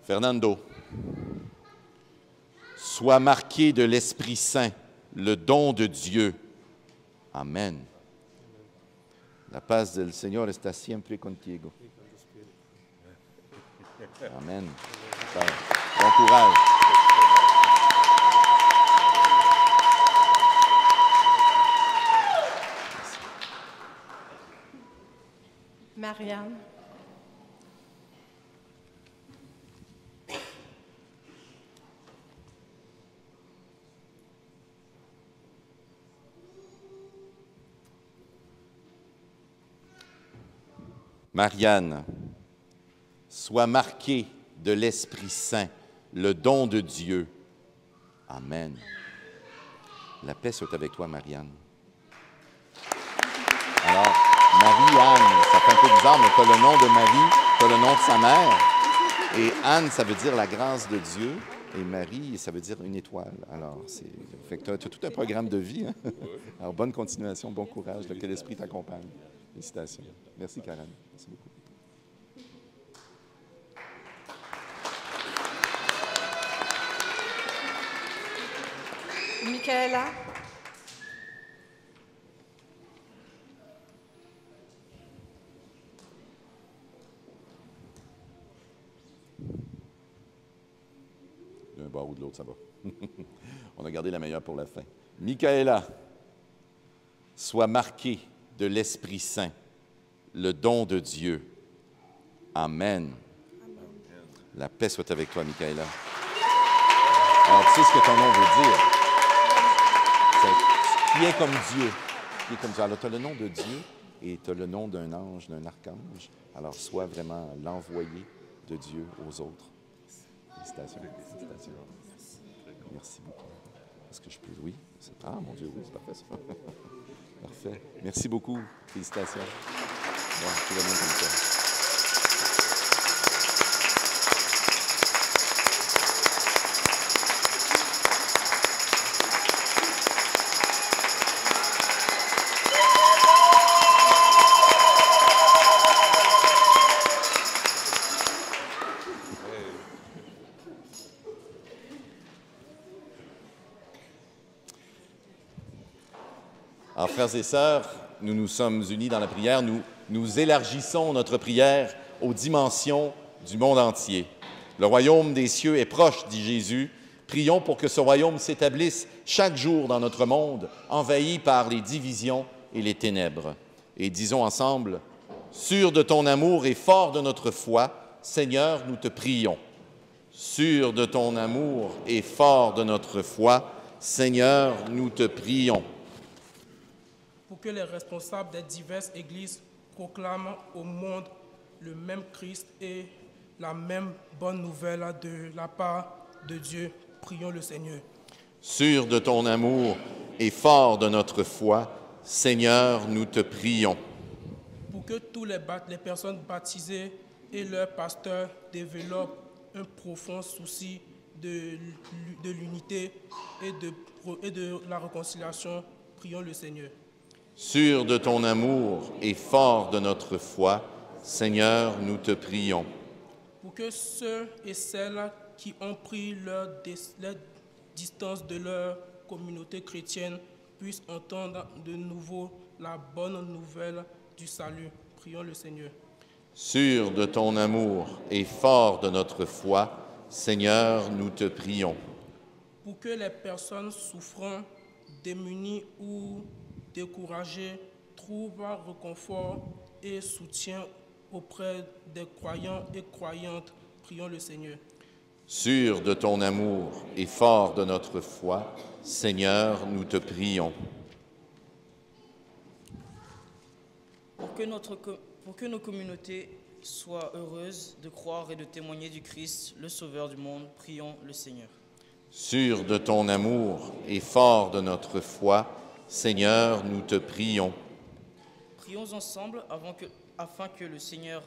Fernando, sois marqué de l'Esprit Saint, le don de Dieu. Amen. La paz del Señor está siempre contigo. Amen. Bon courage. Marianne. Marianne, sois marquée de l'Esprit Saint, le don de Dieu. Amen. La paix soit avec toi, Marianne. Alors, Marie-Anne, ça fait un peu bizarre, mais tu as le nom de Marie, tu as le nom de sa mère. Et Anne, ça veut dire la grâce de Dieu. Et Marie, ça veut dire une étoile. Alors, fait que tu as tout un programme de vie. Hein? Alors, bonne continuation, bon courage, que l'Esprit t'accompagne. Félicitations. Merci, Karen. Merci beaucoup. Michaela. D'un bord ou de l'autre, ça va. On a gardé la meilleure pour la fin. Michaela, sois marquée de l'Esprit Saint, le don de Dieu. Amen. La paix soit avec toi, Michaela. Alors, tu sais ce que ton nom veut dire? C'est qui est comme Dieu. Qui est comme Dieu. Alors, tu as le nom de Dieu et tu as le nom d'un ange, d'un archange. Alors, sois vraiment l'envoyé de Dieu aux autres. Félicitations. Félicitations. Merci beaucoup. Est-ce que je peux? Oui. Ah, mon Dieu, oui, c'est parfait, ça. Parfait. Merci beaucoup. Félicitations. Bon, tout va bien comme ça. Alors, frères et sœurs, nous nous sommes unis dans la prière. Nous élargissons notre prière aux dimensions du monde entier. Le royaume des cieux est proche, dit Jésus. Prions pour que ce royaume s'établisse chaque jour dans notre monde, envahi par les divisions et les ténèbres. Et disons ensemble, « Sûr de ton amour et fort de notre foi, Seigneur, nous te prions. » Sûr de ton amour et fort de notre foi, Seigneur, nous te prions. Pour que les responsables des diverses églises proclament au monde le même Christ et la même bonne nouvelle de la part de Dieu, prions le Seigneur. Sûr de ton amour et fort de notre foi, Seigneur, nous te prions. Pour que tous les personnes baptisées et leurs pasteurs développent un profond souci de l'unité et de la réconciliation, prions le Seigneur. Sûr de ton amour et fort de notre foi, Seigneur, nous te prions. Pour que ceux et celles qui ont pris leur distance de leur communauté chrétienne puissent entendre de nouveau la bonne nouvelle du salut, prions le Seigneur. Sûr de ton amour et fort de notre foi, Seigneur, nous te prions. Pour que les personnes souffrant, démunies ou découragées trouvent réconfort et soutien auprès des croyants et croyantes, prions le Seigneur. Sûr de ton amour et fort de notre foi, Seigneur, nous te prions. Pour que nos communautés soient heureuses de croire et de témoigner du Christ, le Sauveur du monde, prions le Seigneur. Sûr de ton amour et fort de notre foi, Seigneur, nous te prions. Prions ensemble afin que le Seigneur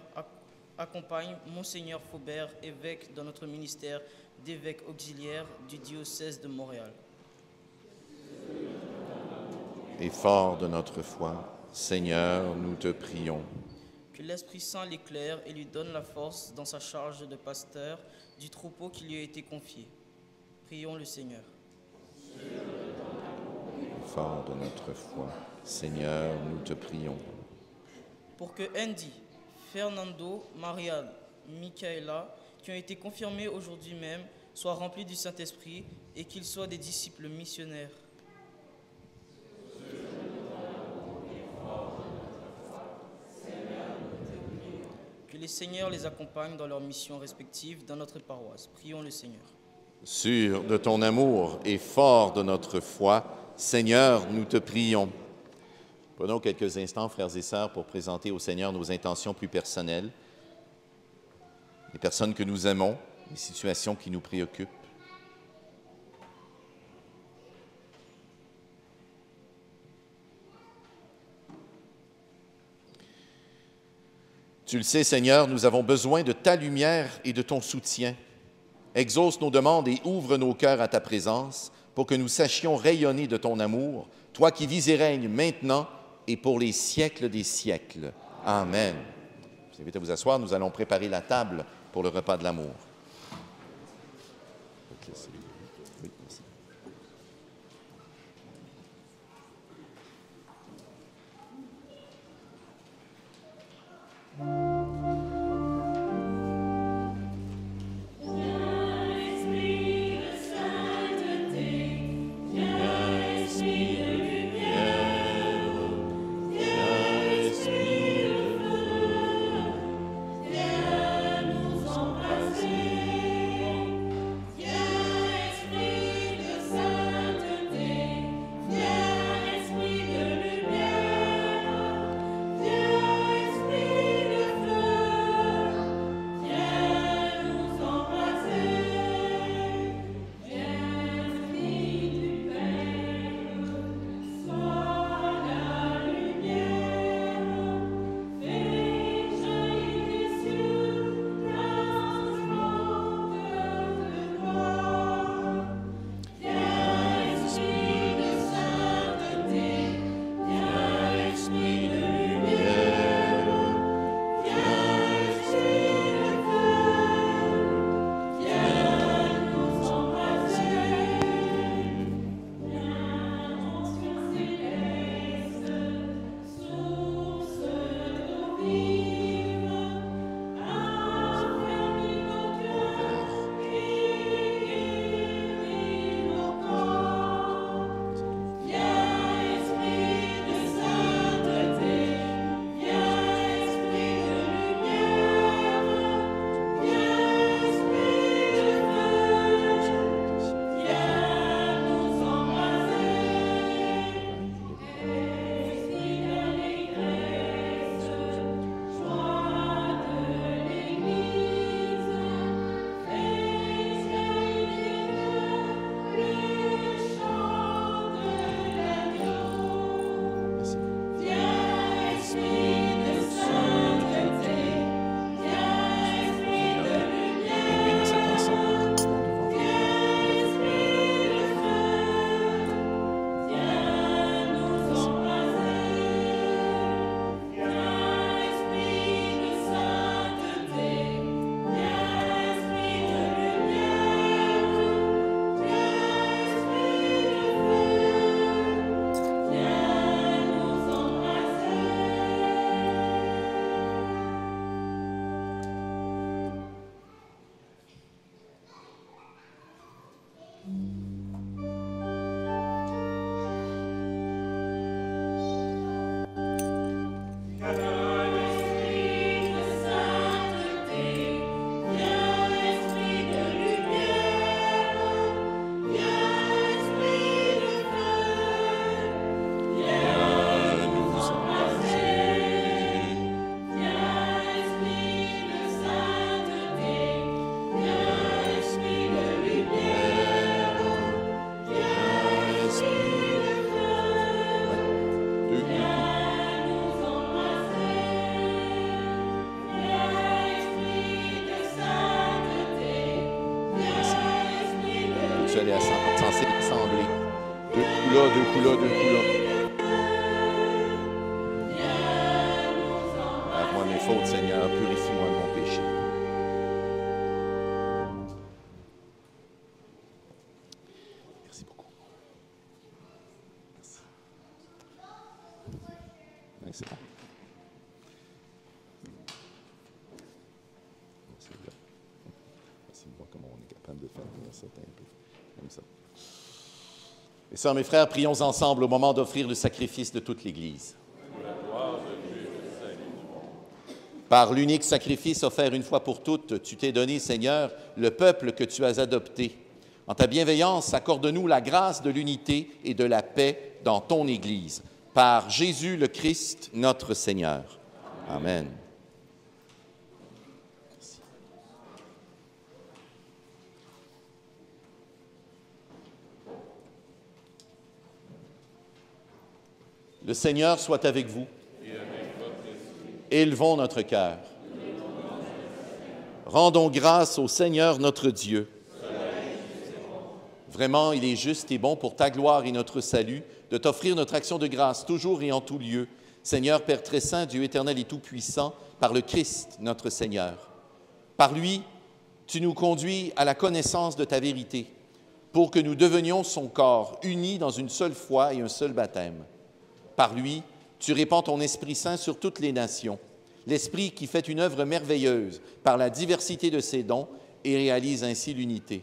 accompagne Monseigneur Faubert, évêque dans notre ministère d'évêque auxiliaire du diocèse de Montréal. Et fort de notre foi, Seigneur, nous te prions. Que l'Esprit Saint l'éclaire et lui donne la force dans sa charge de pasteur du troupeau qui lui a été confié. Prions le Seigneur. Fort de notre foi, Seigneur, nous te prions. Pour que Andy, Fernando, Marianne, Michaela, qui ont été confirmés aujourd'hui même, soient remplis du Saint-Esprit et qu'ils soient des disciples missionnaires. Que les Seigneurs les accompagnent dans leurs missions respectives dans notre paroisse. Prions le Seigneur. Sûr de ton amour et fort de notre foi, Seigneur, nous te prions. Prenons quelques instants, frères et sœurs, pour présenter au Seigneur nos intentions plus personnelles, les personnes que nous aimons, les situations qui nous préoccupent. Tu le sais, Seigneur, nous avons besoin de ta lumière et de ton soutien. Exauce nos demandes et ouvre nos cœurs à ta présence pour que nous sachions rayonner de ton amour, toi qui vis et règnes maintenant et pour les siècles des siècles. Amen. Je vous invite à vous asseoir, nous allons préparer la table pour le repas de l'amour. Oui, merci. Aller censé assembler. Deux coups là, deux coups là, deux coups là. Lave-moi mes fautes, Seigneur, purifie-moi de mon péché. Merci beaucoup. Merci. Oui, c'est bon. Merci de voir comment on est capable de faire ça un peu. Comme ça. Mes sœurs, mes frères, prions ensemble au moment d'offrir le sacrifice de toute l'Église. Par l'unique sacrifice offert une fois pour toutes, tu t'es donné, Seigneur, le peuple que tu as adopté. En ta bienveillance, accorde-nous la grâce de l'unité et de la paix dans ton Église. Par Jésus le Christ, notre Seigneur. Amen. Le Seigneur soit avec vous. Élevons notre cœur. Rendons grâce au Seigneur notre Dieu. Vraiment, il est juste et bon pour ta gloire et notre salut de t'offrir notre action de grâce toujours et en tout lieu. Seigneur, Père très saint, Dieu éternel et tout-puissant, par le Christ, notre Seigneur. Par lui, tu nous conduis à la connaissance de ta vérité, pour que nous devenions son corps, unis dans une seule foi et un seul baptême. Par lui, tu répands ton Esprit Saint sur toutes les nations, l'Esprit qui fait une œuvre merveilleuse par la diversité de ses dons et réalise ainsi l'unité.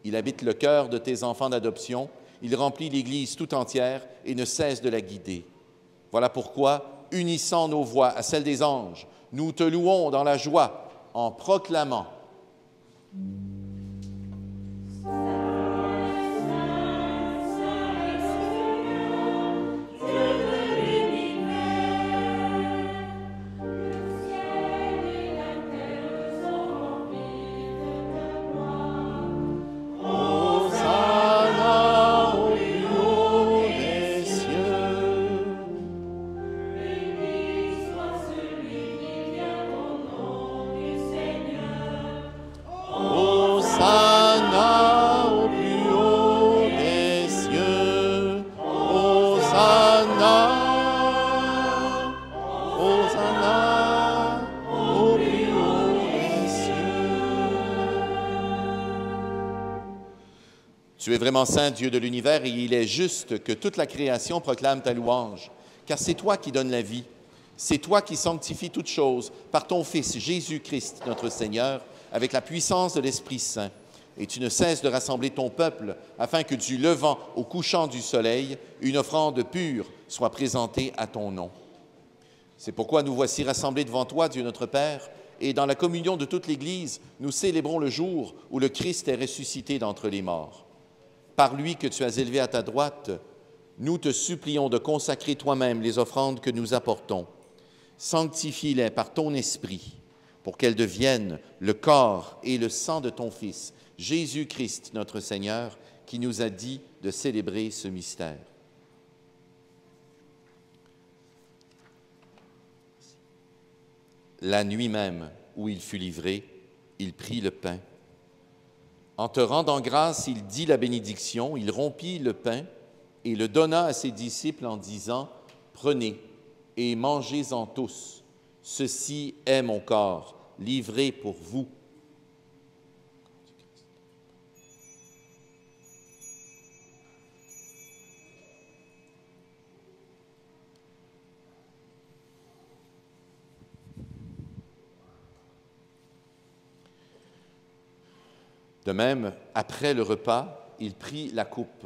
Il habite le cœur de tes enfants d'adoption, il remplit l'Église tout entière et ne cesse de la guider. Voilà pourquoi, unissant nos voix à celles des anges, nous te louons dans la joie en proclamant Tu es vraiment saint, Dieu de l'univers, et il est juste que toute la création proclame ta louange, car c'est toi qui donnes la vie. C'est toi qui sanctifies toutes choses par ton Fils Jésus-Christ, notre Seigneur, avec la puissance de l'Esprit Saint. Et tu ne cesses de rassembler ton peuple afin que du levant au couchant du soleil, une offrande pure soit présentée à ton nom. C'est pourquoi nous voici rassemblés devant toi, Dieu notre Père, et dans la communion de toute l'Église, nous célébrons le jour où le Christ est ressuscité d'entre les morts. Par lui que tu as élevé à ta droite, nous te supplions de consacrer toi-même les offrandes que nous apportons. Sanctifie-les par ton Esprit, pour qu'elles deviennent le corps et le sang de ton Fils, Jésus-Christ, notre Seigneur, qui nous a dit de célébrer ce mystère. La nuit même où il fut livré, il prit le pain. En te rendant grâce, il dit la bénédiction, il rompit le pain et le donna à ses disciples en disant, « Prenez et mangez-en tous. Ceci est mon corps, livré pour vous. » De même, après le repas, il prit la coupe.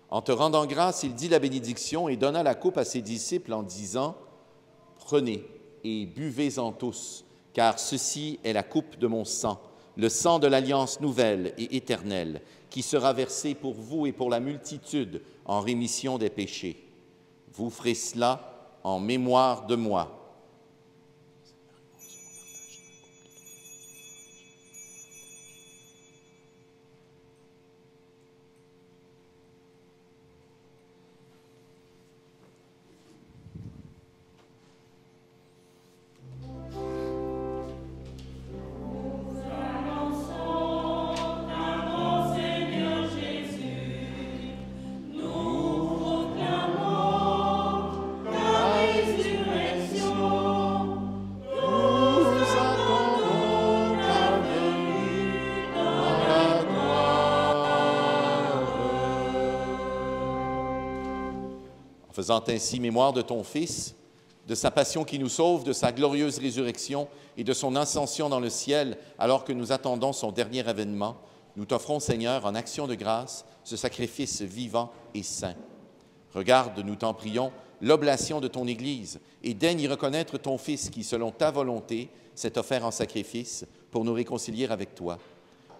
En te rendant grâce, il dit la bénédiction et donna la coupe à ses disciples en disant, « Prenez et buvez-en tous, car ceci est la coupe de mon sang, le sang de l'alliance nouvelle et éternelle, qui sera versé pour vous et pour la multitude en rémission des péchés. Vous ferez cela en mémoire de moi. » Faisant ainsi mémoire de ton Fils, de sa passion qui nous sauve, de sa glorieuse résurrection et de son ascension dans le ciel, alors que nous attendons son dernier avènement, nous t'offrons, Seigneur, en action de grâce, ce sacrifice vivant et saint. Regarde, nous t'en prions, l'oblation de ton Église et daigne y reconnaître ton Fils qui, selon ta volonté, s'est offert en sacrifice pour nous réconcilier avec toi.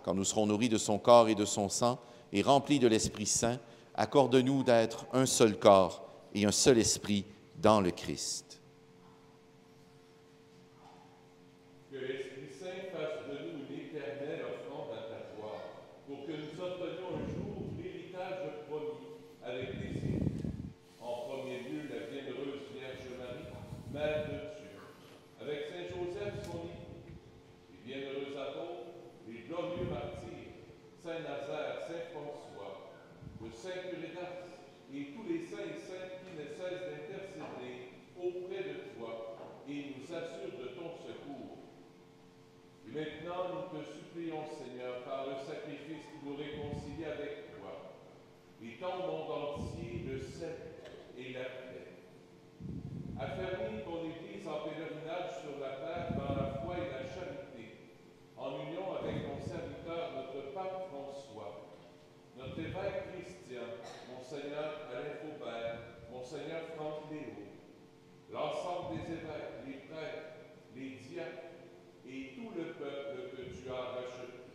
Quand nous serons nourris de son corps et de son sang et remplis de l'Esprit Saint, accorde-nous d'être un seul corps et un seul esprit dans le Christ. Que l'Esprit Saint fasse de nous une éternelle offrande à ta gloire, pour que nous obtenions un jour l'héritage promis avec les élus. En premier lieu, la vie Maintenant, nous te supplions, Seigneur, par le sacrifice qui nous réconcilie avec toi, étends au monde entier le salut et la paix. Affermis ton Église en pèlerinage sur la terre dans la foi et la charité, en union avec ton serviteur, notre pape François, notre évêque Christian, Monseigneur Alain Faubert, Monseigneur Franck Léo, l'ensemble des évêques, les prêtres, les diacres et tout le peuple que tu as racheté.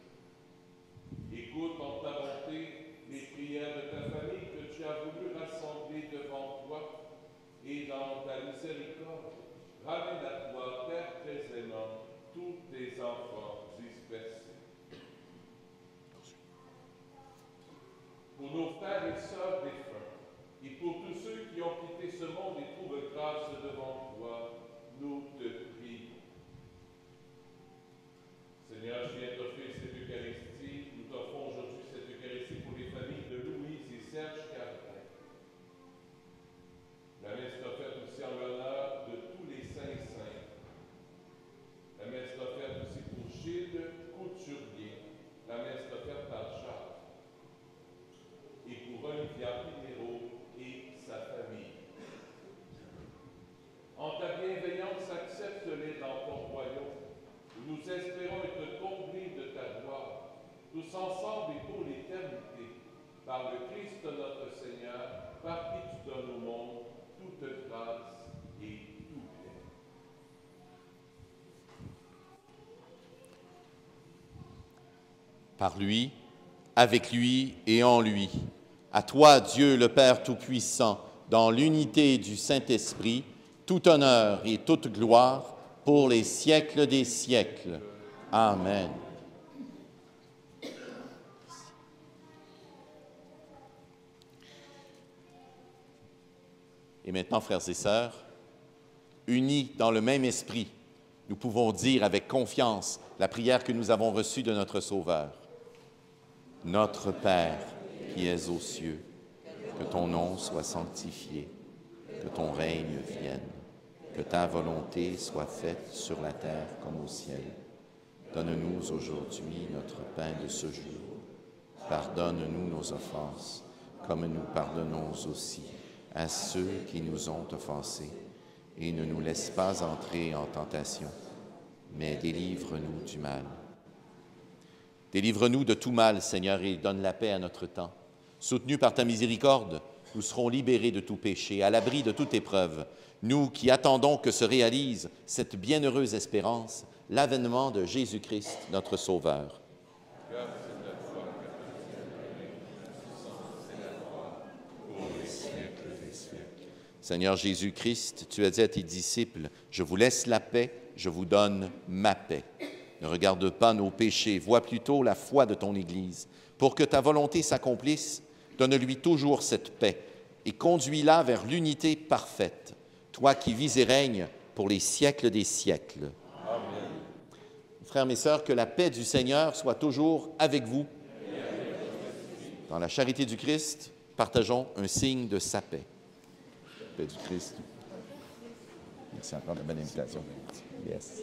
Écoute en ta bonté les prières de ta famille que tu as voulu rassembler devant toi et dans ta miséricorde, ramène à toi, Père très aimant, tous tes enfants dispersés. Pour nos frères et sœurs défunts, et pour tous ceux qui ont quitté ce monde et trouvent grâce devant toi, nous te prions. Seigneur, je viens t'offrir cette Eucharistie. Nous t'offrons aujourd'hui cette Eucharistie pour les familles de Louise et Serge Cardin. La messe est offerte aussi en l'honneur de tous les saints et saintes. La messe est offerte aussi pour Gilles Couturier. La messe est offerte par Jacques. Et pour Olivia Pinero et sa famille. En ta bienveillance, accepte-les dans ton royaume. Nous espérons être comblés de ta gloire, tous ensemble et pour l'éternité, par le Christ notre Seigneur, par qui tu donnes au monde toute grâce et tout bien. Par lui, avec lui et en lui, à toi, Dieu le Père Tout-Puissant, dans l'unité du Saint-Esprit, tout honneur et toute gloire pour les siècles des siècles. Amen. Et maintenant, frères et sœurs, unis dans le même esprit, nous pouvons dire avec confiance la prière que nous avons reçue de notre Sauveur. Notre Père, qui es aux cieux, que ton nom soit sanctifié, que ton règne vienne, que ta volonté soit faite sur la terre comme au ciel. Donne-nous aujourd'hui notre pain de ce jour. Pardonne-nous nos offenses, comme nous pardonnons aussi à ceux qui nous ont offensés. Et ne nous laisse pas entrer en tentation, mais délivre-nous du mal. Délivre-nous de tout mal, Seigneur, et donne la paix à notre temps. Soutenus par ta miséricorde, nous serons libérés de tout péché, à l'abri de toute épreuve. Nous qui attendons que se réalise cette bienheureuse espérance, l'avènement de Jésus-Christ, notre Sauveur. Seigneur Jésus-Christ, tu as dit à tes disciples, « Je vous laisse la paix, je vous donne ma paix. » Ne regarde pas nos péchés, vois plutôt la foi de ton Église. Pour que ta volonté s'accomplisse, donne-lui toujours cette paix et conduis-la vers l'unité parfaite, toi qui vis et règnes pour les siècles des siècles. Amen. Frères et sœurs, que la paix du Seigneur soit toujours avec vous. Dans la charité du Christ, partageons un signe de sa paix. Paix du Christ. Merci encore de la bonne invitation. Yes.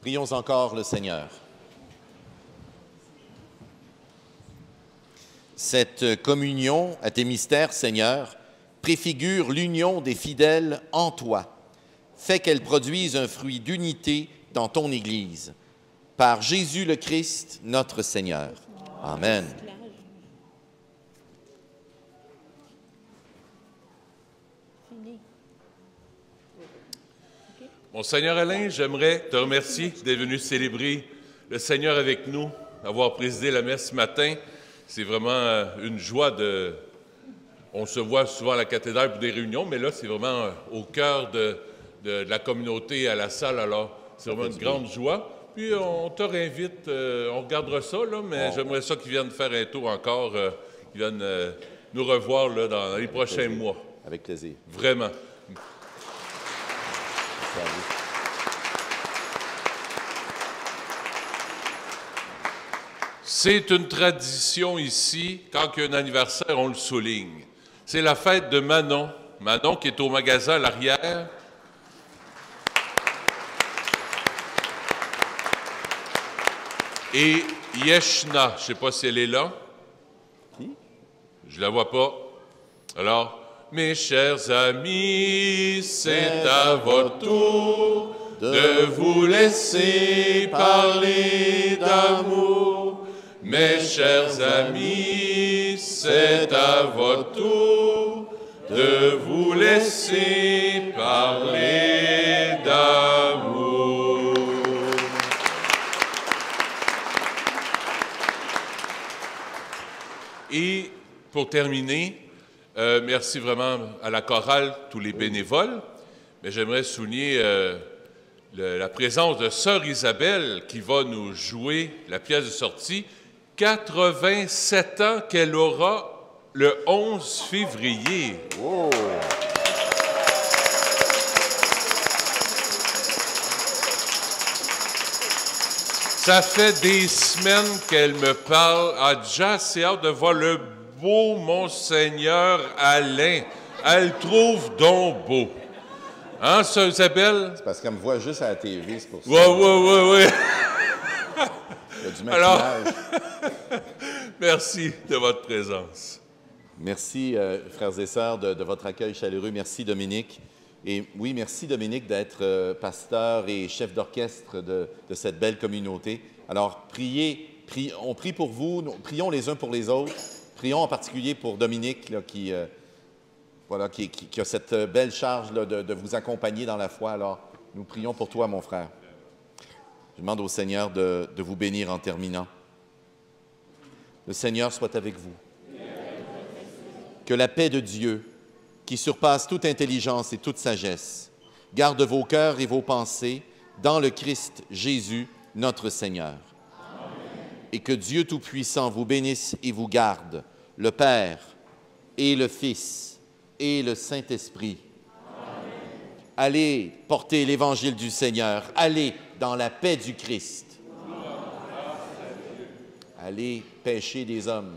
Prions encore le Seigneur. Cette communion à tes mystères, Seigneur, préfigure l'union des fidèles en toi. Fais qu'elle produise un fruit d'unité dans ton Église. Par Jésus le Christ, notre Seigneur. Amen. Monseigneur Alain, j'aimerais te remercier d'être venu célébrer le Seigneur avec nous, d'avoir présidé la messe ce matin. C'est vraiment une joie de... On se voit souvent à la cathédrale pour des réunions, mais là, c'est vraiment au cœur de la communauté, à la salle. Alors, c'est vraiment une grande joie. Puis, on te réinvite, on regardera ça, là, mais j'aimerais ça qu'ils viennent faire un tour encore, qu'ils viennent nous revoir là, dans les prochains mois. Avec plaisir. Vraiment. C'est une tradition ici, quand il y a un anniversaire, on le souligne. C'est la fête de Manon. Manon qui est au magasin à l'arrière. Et Yeshna, je ne sais pas si elle est là. Qui? Je ne la vois pas. Alors, mes chers amis, c'est à votre tour de vous laisser parler d'amour. Mes chers amis, c'est à votre tour de vous laisser parler d'amour. Et pour terminer, merci vraiment à la chorale, tous les bénévoles, mais j'aimerais souligner la présence de Sœur Isabelle qui va nous jouer la pièce de sortie. 87 ans qu'elle aura le 11 février. Oh. Ça fait des semaines qu'elle me parle. Ah, déjà, c'est hâte de voir le beau Monseigneur Alain. Elle trouve donc beau. Hein, Sœur Isabelle? C'est parce qu'elle me voit juste à la TV, c'est pour ça. Oui. Il y a du maquillage. Alors, merci de votre présence. Merci, frères et sœurs, de votre accueil chaleureux. Merci, Dominique. Et oui, merci, Dominique, d'être pasteur et chef d'orchestre de cette belle communauté. Alors, on prie pour vous, prions les uns pour les autres. Prions en particulier pour Dominique, là, qui a cette belle charge là, de vous accompagner dans la foi. Alors, nous prions pour toi, mon frère. Je demande au Seigneur de vous bénir en terminant. Le Seigneur soit avec vous. Que la paix de Dieu, qui surpasse toute intelligence et toute sagesse, garde vos cœurs et vos pensées dans le Christ Jésus, notre Seigneur. Amen. Et que Dieu Tout-Puissant vous bénisse et vous garde, le Père et le Fils et le Saint-Esprit. Amen. Allez porter l'Évangile du Seigneur. Allez dans la paix du Christ. Allez pêcher des hommes.